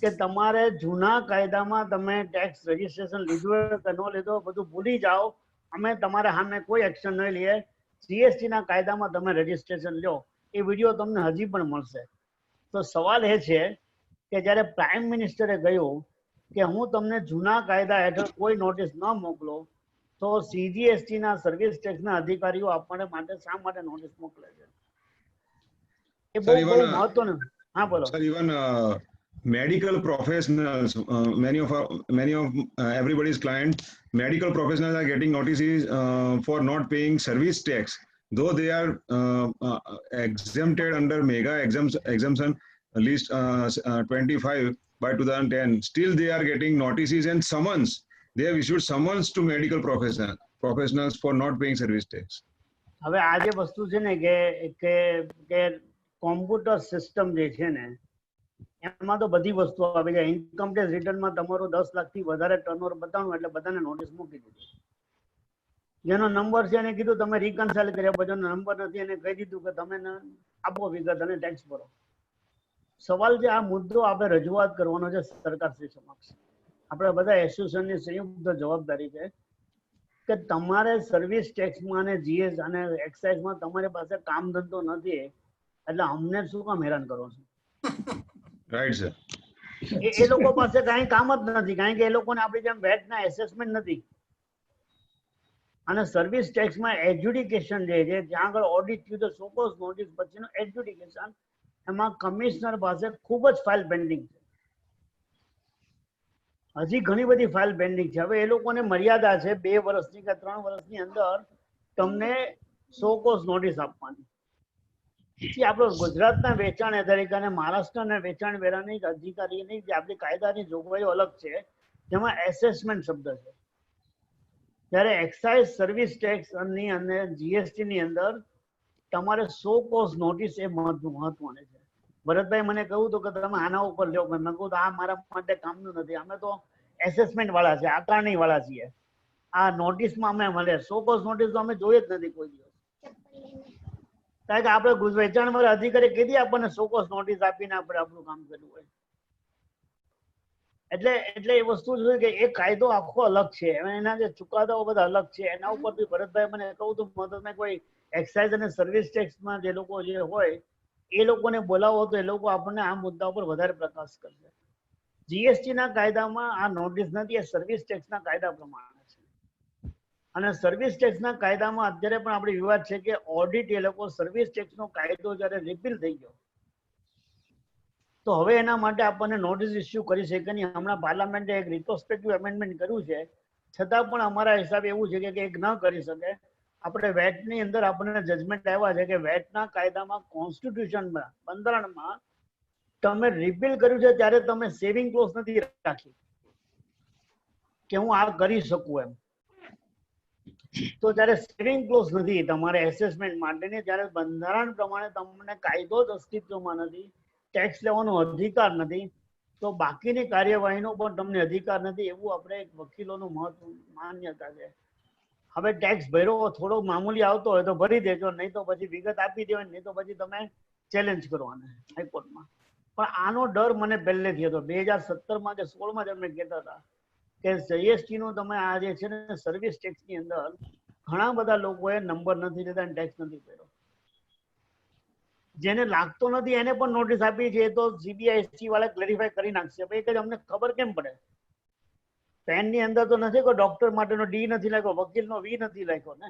કે તમારે જૂના કાયદામાં તમે ટેક્સ રજીસ્ટ્રેશન લીધું કે ન લીધું બધું ભૂલી જાઓ, અમે તમારા સામે કોઈ એક્શન નહીં લઈએ, જીએસટી ના કાયદામાં તમે રજીસ્ટ્રેશન લો. એ વિડીયો તમને હજી પણ મળશે. તો સવાલ એ છે કે જ્યારે પ્રાઇમ મિનિસ્ટરે કહ્યું કે હું તમને જૂના કાયદા હેઠળ કોઈ નોટિસ ન મોકલો, તો સીજીએસટી ના સર્વિસ ટેક્સના અધિકારીઓ આપણને માટે શા માટે નોટિસ મોકલે છે? એ બહુ બહુ મહત્વનું. હા બોલો. Sir, even medical professionals, many of everybody's client, medical professionals are getting notices for not paying service tax, though they are exempted under mega exemption list 25 by 2010. Still, they are getting notices and summons. They have issued summons to medical professionals for not paying service tax. હવે આ જે વસ્તુ છે ને કે computer system જે છે ને એમાં તો બધી વસ્તુ આવી જાય. ઇન્કમ ટેક્સ રિટર્નમાં તમારું 10 લાખથી વધારે ટર્નઓવર બતાવવાનું એટલે બધાને નોટિસ મૂકી દીધી. જેનો નંબર છે એને કીધું તમે રિકન્સાઇલ કર્યા, પછી નંબર નથી એને કહી દીધું કે તમે આપો વિગત અને ટેક્સ ભરો. સવાલ છે, આ મુદ્દો આપણે રજૂઆત કરવાનો છે સરકારશ્રી સમક્ષ. આપણે બધા એસોસિએશનની સંયુક્ત જવાબદારી છે કે તમારે સર્વિસ ટેક્સમાં અને જીએસ અને એક્સાઇઝમાં તમારી પાસે કામ ધંધો નથી, એટલે અમને શું કામ હેરાન કરો છો? Right, sir. એ લોકો પાસે કઈ કામ જ નથી, કારણ કે એ લોકોને આપણી જેમ વેટના એસેસમેન્ટ નથી. અને સર્વિસ ટેક્સમાં એડ્યુડિકેશન જે છે, જ્યાં આગળ ઓડિટ થયું તો સોકોસ નોટિસ પછીનું એડ્યુડિકેશન, એમાં કમિશનર પાસે ખૂબ જ ફાઇલ પેન્ડિંગ છે. હજી ઘણી બધી ફાઇલ પેન્ડિંગ છે. હવે એ લોકોને મર્યાદા છે 2 વર્ષની કે 3 વર્ષની અંદર તમને સોકોસ નોટિસ આપવાની. આપણો ગુજરાતના વેચાણ તરીકે અને મહારાષ્ટ્રના વેચાણ વેરાની અધિકારીની જે આપણી કાયદાની જોગવાઈઓ અલગ છે, જેમાં એસેસમેન્ટ શબ્દ છે. ત્યારે એક્સાઇઝ સર્વિસ ટેક્સ ની અને જીએસટી ની અંદર તમારે સો કોસ નોટિસ એ મહત્વની છે. ભરતભાઈ મને કહ્યું હતું કે તમે આના ઉપર લ્યો, મેં કહ્યું આ મારા માટે કામનું નથી, અમે તો એસેસમેન્ટ વાળા છે, આકારણી વાળા છીએ. આ નોટિસમાં અમે મળે સો કોસ નોટિસ તો અમે જોઈ જ નથી કોઈ દિવસ. કારણ કે આપણે વેચાણ વાળા અધિકારી કીધી આપણને સોકોસ નોટિસ આપીને આપણે આપણું કામ કર્યું હોય. એટલે એ વસ્તુ છે કે એ કાયદો આખો અલગ છે, એના જે ચુકાદાઓ બધા અલગ છે. એના ઉપરથી ભરતભાઈ મને કહું તો મદદ કોઈ એક્સાઇઝ અને સર્વિસ ટેક્સમાં જે લોકો જે હોય એ લોકોને બોલાવો તો એ લોકો આપણને આ મુદ્દા ઉપર વધારે પ્રકાશ કરશે. જીએસટી ના કાયદામાં આ નોટિસ નથી, એ સર્વિસ ટેક્સના કાયદા પ્રમાણે છે. અને સર્વિસ ટેક્સના કાયદામાં અત્યારે પણ આપણે વિવાદ છે કે ઓડિટ એ લોકો સર્વિસ ટેક્સનો કાયદો જ્યારે રિપીલ થઈ ગયો તો હવે એના માટે આપણને નોટિસ ઇસ્યુ કરી શકે નહીં. હમણાં પાર્લામેન્ટે એક રિટ્રોસ્પેક્ટિવ એમેન્ડમેન્ટ કર્યું છે, છતાં પણ અમારા હિસાબે એવું છે કે એક ન કરી શકે. આપણે વેટની અંદર આપણને જજમેન્ટ આવ્યા છે કે વેટના કાયદામાં કોન્સ્ટિટ્યુશનમાં બંધારણમાં તમે રિપીલ કર્યું છે ત્યારે તમે સેવિંગ ક્લોઝ નથી રાખી કે હું આ કરી શકું એમ. તો જ્યારે સેવિંગ ક્લોઝ નથી તમારે એસેસમેન્ટ માટેની, ત્યારે બંધારણ પ્રમાણે તમને કાયદો જ અસ્તિત્વમાં નથી, ટેક્સ લેવાનો અધિકાર નથી, તો બાકીની કાર્યવાહીનો પણ તમને અધિકાર નથી. એવું આપણે એક વકીલોનું માન્યતા છે. હવે ટેક્સ ભર્યો થોડો મામૂલી આવતો હોય તો ભરી દેજો, નહીં તો પછી વિગત આપી દેવાની, નહીં તો પછી તમે ચેલેન્જ કરવાના હાઈકોર્ટમાં. પણ આનો ડર મને પહેલેથી હતો. 2017માં કે 16માં જ અમે કહેતા હતા કે જીએસટી નું તમે આ જે છે ને સર્વિસ ટેક્સની અંદર ઘણા બધા લોકોએ નંબર નથી લીધા અને ટેક્સ નથી ભર્યો. જેને લાગતો નથી એને પણ નોટિસ આપી છે, તો સીબીઆઈસી વાળા ક્લેરિફાય કરી નાખશે. ભાઈ કે અમને ખબર કેમ પડે? પેન ની અંદર તો નથી કોઈ ડોક્ટર માટેનો ડી નથી લખ્યો, વકીલનો વી નથી લખ્યો ને.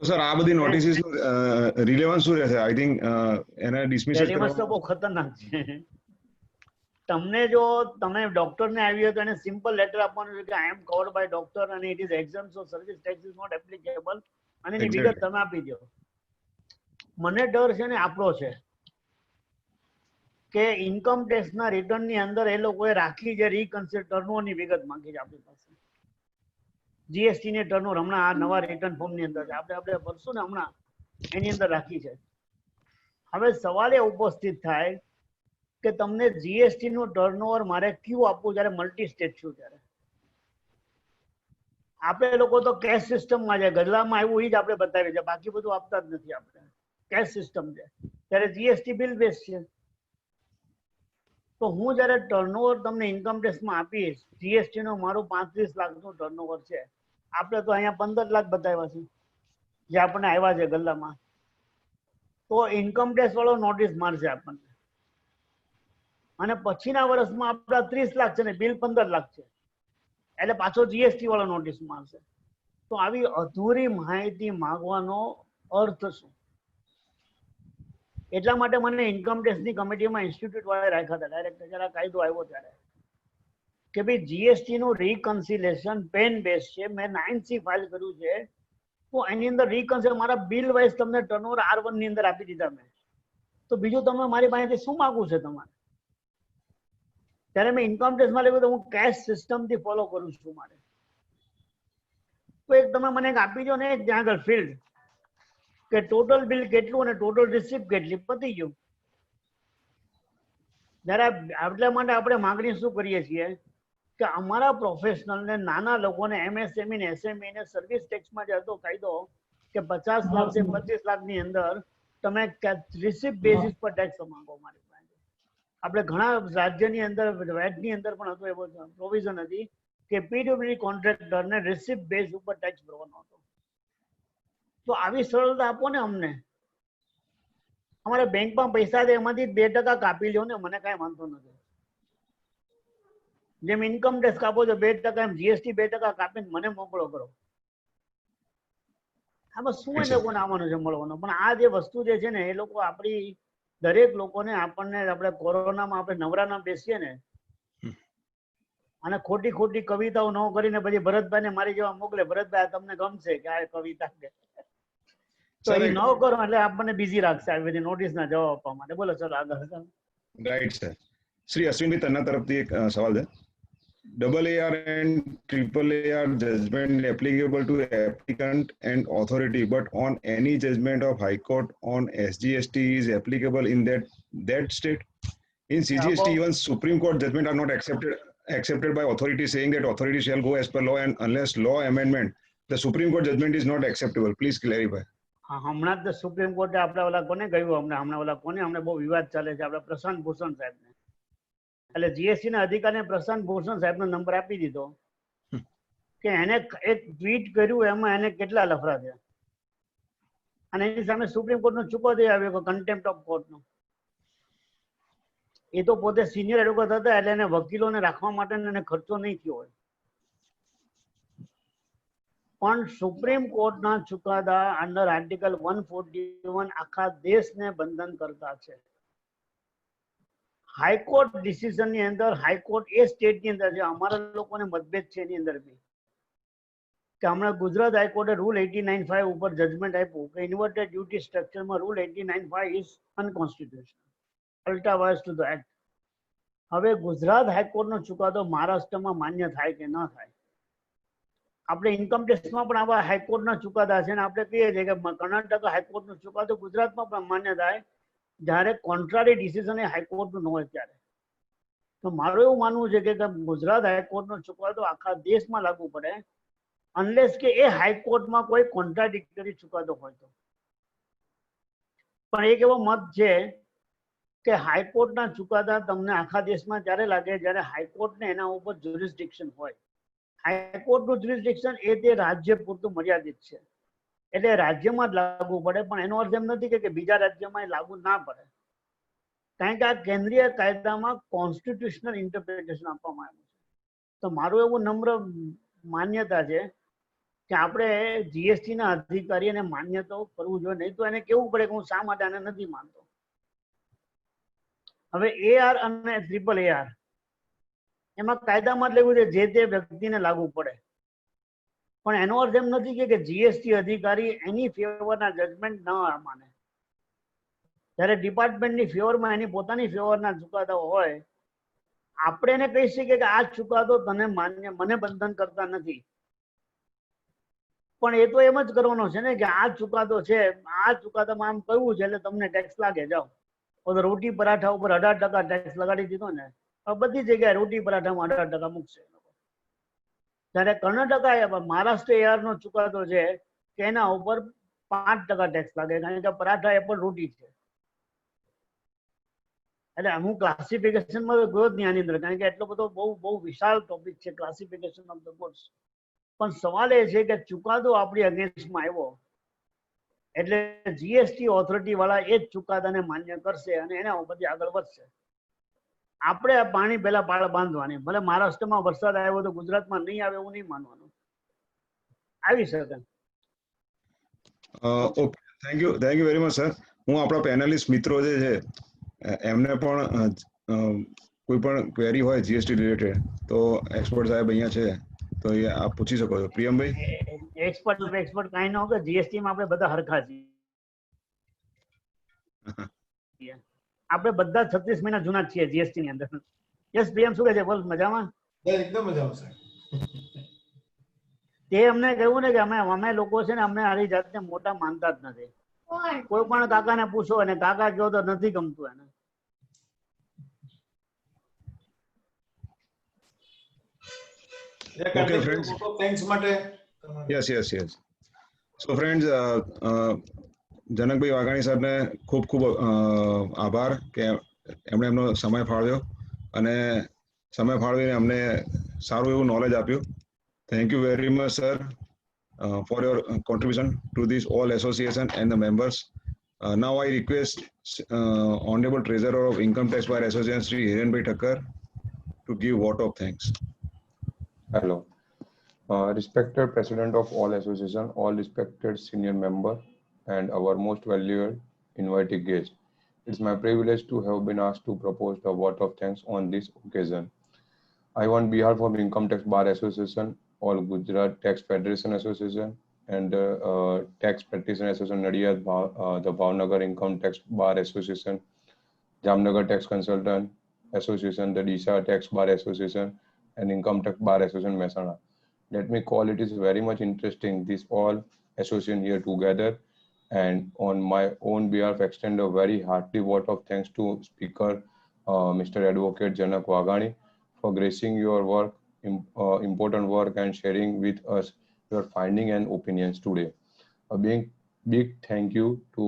સર આ બધી નોટિસીસ રિલેવન્સ શું રહેશે? આઈ થિંક એને ડિસમિસ રિલેવન્સ તો બહુ ખતરનાક છે. તમને જો તમે ડોક્ટરને આવી હોય તો એને સિમ્પલ લેટર આપવાનું છે કે I am covered by doctor અને it is exempt, so service tax is not applicable, અને એની વિગત તમે આપી દો. મને ડર છે ને આપણો છે કે ઇન્કમ ટેક્સના રિટર્નની અંદર એ લોકોએ રાખી છે રીકન્સિડર ટર્નઓવરની વિગત માંગી છે આપણી પાસે. જીએસટી ની ટર્નઓવર હમણાં આ નવા રિટર્ન ફોર્મની અંદર છે, આપણે ભરશું ને હમણાં એની અંદર રાખી છે. હવે સવાલ એ ઉપસ્થિત થાય કે તમને જીએસટી નું ટર્નઓવર મારે ક્યુ આપવું જ્યારે મલ્ટી સ્ટેટ છું ત્યારે. આપણે લોકો તો કેશ સિસ્ટમમાં છે, ગદલામાં આવ્યું એ જ આપણે બતાવીએ છીએ, બાકી બધું આપતા જ નથી. આપણે કેશ સિસ્ટમ છે ત્યારે જીએસટી બિલ બેઝ છે. તો હું જ્યારે ટર્નઓવર તમને ઇન્કમ ટેક્સમાં આપીશ, જીએસટી નો મારું 35 લાખનું ટર્નઓવર છે, આપણે તો અહીંયા 15 લાખ બતાવ્યા છે જે આપણને આવ્યા છે ગલ્લામાં, તો ઇન્કમ ટેક્સ વાળો નોટિસ મારશે આપણને. અને પછીના વર્ષમાં આપણા 30 લાખ છે ને બિલ 15 લાખ છે, એટલે પાછો જીએસટી વાળો નોટિસ મારશે. તો આવી અધૂરી માહિતી માંગવાનો અર્થ શું? એટલા માટે મને ઇન્કમ ટેક્સની કમિટીમાં ઇન્સ્ટિટ્યૂટ વાળા રાખ્યા હતા ડાયરેક્ટર, જ્યારે આ કાયદો આવ્યો ત્યારે, કે ભાઈ જીએસટી નું રિકન્સિલેશન પેન બેઝ છે. મેં 9C ફાઇલ કર્યું છે, તો એની અંદર રિકન્સિલ મારા બિલ વાઇઝ તમને ટર્નઓવર R1 ની અંદર આપી દીધા મેં. તો બીજું તમે મારી પાસેથી શું માંગવું છે તમારે? ત્યારે મેં ઇન્કમ ટેક્સમાં લખ્યું તો હું કેશ સિસ્ટમથી ફોલો કરું છું મારે. તો એક તમે મને એક આપી દો ને ત્યાં આગળ ફિલ્ડ કે ટોટલ બિલ કેટલું અને ટોટલ રિસિપ્ટ કેટલી, પતી ગયું. જ્યારે એટલા માટે આપણે માંગણી શું કરીએ છીએ કે અમારા પ્રોફેશનલ ને નાના લોકોને એમએસએમઈ ને એસએમઈ ને સર્વિસ ટેક્સમાં જે હતો કાયદો કે 50 લાખ થી 25 લાખની અંદર તમે રિસિપ્ટ બેઝિસ પર ટેક્સ માંગો. મારી પાસે આપણે ઘણા રાજ્યની અંદર વેટની અંદર પણ હતો એવો પ્રોવિઝન હતી કે પીડબ્લ્યુડી કોન્ટ્રાક્ટરને રિસિપ્ટ બેઝ ઉપર ટેક્સ ભરવાનો હતો. તો આવી સરળતા આપો ને અમને. અમારે બેંકમાં પૈસા છે એમાંથી 2% કાપી લ્યો ને, મને કાંઈ વાંધો નથી. જેમ ઇન્કમ ટેક્સ કાપો છો 2%, એમ જીએસટી 2% કાપીને મને મોકલો કરો. આમાં શું એ લોકોને આવવાનું છે મળવાનું? પણ આ જે વસ્તુ જે છે ને એ લોકો આપણી દરેક લોકોને આપણને આપણે કોરોનામાં આપણે નવરાના બેસીએ ને અને ખોટી ખોટી કવિતાઓ ન કરીને પછી ભરતભાઈને મારી જેવા મોકલે, ભરતભાઈ આ તમને ગમશે કે આ કવિતા કે તો એ ન કરો એટલે આપણને બિઝી રાખશે આવી બધી નોટિસના જવાબ આપવા માટે. બોલો ચલો આગળ. Right sir. શ્રી અશ્વિનભાઈ તન્ના તરફથી એક સવાલ છે. AAR and AAR judgment applicable to applicant and authority, but on any judgment of High Court on SGST is applicable in that state. In CGST, even Supreme Court judgment are not accepted by authority, saying that authority shall go as per law, and unless law amendment, the Supreme Court judgment is not acceptable. Please clarify. હા, હમણાં જ supreme કોર્ટે આપણે ઓલા કોને કહ્યું, હમણાં બહુ વિવાદ ચાલે છે આપણે પ્રશાંત ભૂષણ સાહેબને, એટલે જીએસટી ના અધિકારીને પ્રશાંત ભૂષણ સાહેબનો નંબર આપી દીધો કે એને એક ટ્વીટ કર્યું એમાં એને કેટલા લફડા છે, અને એની સામે સુપ્રીમ કોર્ટનો ચુકાદો આવ્યો કન્ટેમ્પ્ટ ઓફ કોર્ટનો. એ તો પોતે સિનિયર એડવોકેટ હતા એટલે એને વકીલોને રાખવા માટે એને ખર્ચો નહીં થયો હોય. પણ સુપ્રીમ કોર્ટના ચુકાદા અંડર આર્ટિકલ 141 આખા દેશને બંધન કરતા છે. હાઈકોર્ટ ડિસિઝનની અંદર હાઈકોર્ટ એ સ્ટેટની અંદર છે, અમારા લોકોને મતભેદ છે એની અંદર બી, કે હમણાં ગુજરાત હાઈકોર્ટે રૂલ 89(5) ઉપર જજમેન્ટ આપ્યું કે ઇન્વર્ટેડ ડ્યુટી સ્ટ્રક્ચરમાં rule 89(5) is unconstitutional, ultra vires to the act. હવે ગુજરાત હાઈકોર્ટનો ચુકાદો મહારાષ્ટ્રમાં માન્ય થાય કે ન થાય? આપણે ઇન્કમ ટેક્સમાં પણ આવા હાઈકોર્ટના ચુકાદા છે, અને આપણે કહીએ છીએ કે કર્ણાટક હાઈકોર્ટનો ચુકાદો ગુજરાતમાં પણ માન્ય થાય જ્યારે કોન્ટ્રારી ડિસિઝન એ હાઈકોર્ટનું ન હોય ત્યારે. તો મારું એવું માનવું છે કે ગુજરાત હાઈકોર્ટનો ચુકાદો આખા દેશમાં લાગુ પડે, અનલેસ કે એ હાઈકોર્ટમાં કોઈ કોન્ટ્રાડિક્ટરી ચુકાદો હોય તો. પણ એક એવો મત છે કે હાઈકોર્ટના ચુકાદા તમને આખા દેશમાં ત્યારે લાગે જ્યારે હાઈકોર્ટને એના ઉપર જ્યુરિસ્ડિક્શન હોય. હાઈકોર્ટનું જ્યુરિસ્ડિક્શન એ તે રાજ્ય પૂરતું મર્યાદિત છે, એટલે રાજ્યમાં જ લાગુ પડે. પણ એનો અર્થ એમ નથી કે બીજા રાજ્યમાં લાગુ ના પડે, કારણ કે આ કેન્દ્રીય કાયદામાં કોન્સ્ટિટ્યુશનલ ઇન્ટરપ્રિટેશન આપવામાં આવ્યું છે. તો મારું એવું નમ્ર માન્યતા છે કે આપણે જીએસટી ના અધિકારીને માન્ય તો કરવું જોઈએ, નહીં તો એને કેવું પડે કે હું શા માટે આને નથી માનતો. હવે AR અને AAR એમાં કાયદામાં જ લેવું છે જે તે વ્યક્તિને લાગુ પડે, પણ એનો અર્થ એમ નથી કે જીએસટી અધિકારી એની ફેવરના જજમેન્ટ ન માને. જ્યારે ડિપાર્ટમેન્ટની ફેવરમાં એની પોતાની ફેવરના ચુકાદાઓ હોય, આપણે એને કહી શકીએ કે આ ચુકાદો તને માન્ય મને બંધન કરતા નથી. પણ એ તો એમ જ કરવાનો છે ને કે આ ચુકાદો છે, આ ચુકાદામાં આમ કહ્યું છે એટલે તમને ટેક્સ લાગે, જાઓ. તો રોટી પરાઠા ઉપર 18% ટેક્સ લગાડી દીધો ને, હવે બધી જગ્યાએ રોટી પરાઠામાં 18% મૂકશે. જ્યારે કર્ણાટક મહારાષ્ટ્ર AR નો ચુકાદો છે કે એના ઉપર 5% ટેક્સ લાગે, કારણ કે પરાઠા એ પણ રોટી છે. એટલે હું ક્લાસિફિકેશનમાં ગયો જ નહીં આની અંદર, કારણ કે એટલો બધો બહુ વિશાળ ટોપિક છે ક્લાસિફિકેશન ઓફ ધ ગુડ્સ. પણ સવાલ એ છે કે ચુકાદો આપણી અગેન્સ્ટમાં આવ્યો એટલે GST ઓથોરિટી વાળા એ જ ચુકાદાને માન્ય કરશે અને એના ઉપરથી આગળ વધશે. આપણે આ પાણી પહેલા પાળ બાંધવાની, ભલે મહારાષ્ટ્રમાં વરસાદ આવ્યો તો ગુજરાતમાં નહીં આવે એવું નહીં માનવાનું, આવી શકે. Okay, thank you very much sir. હું આપણા પેનલિસ્ટ મિત્રો જે છે એમને પણ કોઈ પણ ક્વેરી હોય GST રિલેટેડ તો એક્સપર્ટ સાહેબ અહીંયા છે તો એ આપ પૂછી શકો છો. પ્રિયમભાઈ. એક્સપર્ટ કાંઈ ન હોય, GST માં આપણે બધા હરખા છીએ. આપણે બધા 36 મહિના જૂના છીએ GST ની અંદર. યસ પ્રિયમ, શું કહે છે? બોલ, મજામાં? એકદમ મજામાં સાહેબ. તે અમને કહ્યું ને કે અમે લોકો છે ને, અમને આરી જાતને મોટા માનતા જ નથી. કોઈ પણ કાકાને પૂછો અને કાકા કહો તો નથી ગમતું એને. Okay, friends. થેન્ક્સ માટે. યસ. સો ફ્રેન્ડ્સ, જનકભાઈ વાઘાણી સાહેબને ખૂબ ખૂબ આભાર કે એમણે એમનો સમય ફાળવ્યો અને સમય ફાળવીને અમને સારું એવું નોલેજ આપ્યું. Thank you very much sir for your contribution to this all association and the members. Now I request Honorable Treasurer of Income Tax Bar Association Sri Hirenbhai Thakkar to give vote of thanks. Hello. Respected President of all association, all respected senior member, and our most valued invited guest. It's my privilege to have been asked to propose the vote of thanks on this occasion. I, on behalf of Income Tax Bar Association, all Gujarat Tax Federation Association, and Tax Practitioner Association Nadiad, the Bhavnagar Income Tax Bar Association, Jamnagar Tax Consultant Association, the Disha Tax Bar Association, and Income Tax Bar Association Mehsana. Let me call it is very much interesting, this all association here together, and on my own behalf extend a very hearty vote of thanks to Speaker Mr. Advocate Janak Waghani for gracing your work, important work, and sharing with us your finding and opinions today. A big thank you to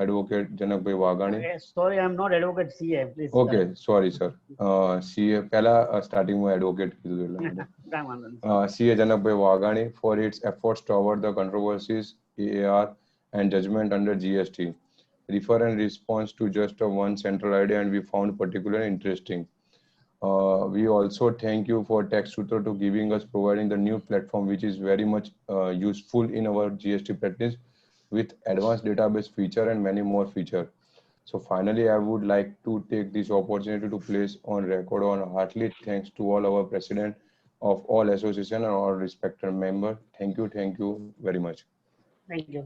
Advocate Janak Waghani. Sorry, I'm not Advocate CA, please. Okay, sorry sir. CA પહેલા starting માં advocate કીધું એટલે CA Janakbhai Waghani for its efforts to avoid the controversies, AAR, and judgment under GST. Refer and response to just one central idea, and we found particularly interesting. We also thank you for Tax Sutra to giving us, providing the new platform which is very much useful in our GST practice with advanced database feature and many more feature. So finally, I would like to take this opportunity to place on record on heartily thanks to all our president of all association and all respected member. Thank you very much. Thank you.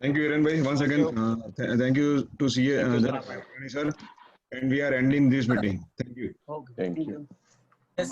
Thank you, Hirenbhai. Once again, thank you to CA Janak Waghani sir, and we are ending this meeting. Thank you. Okay. Thank you. Yes.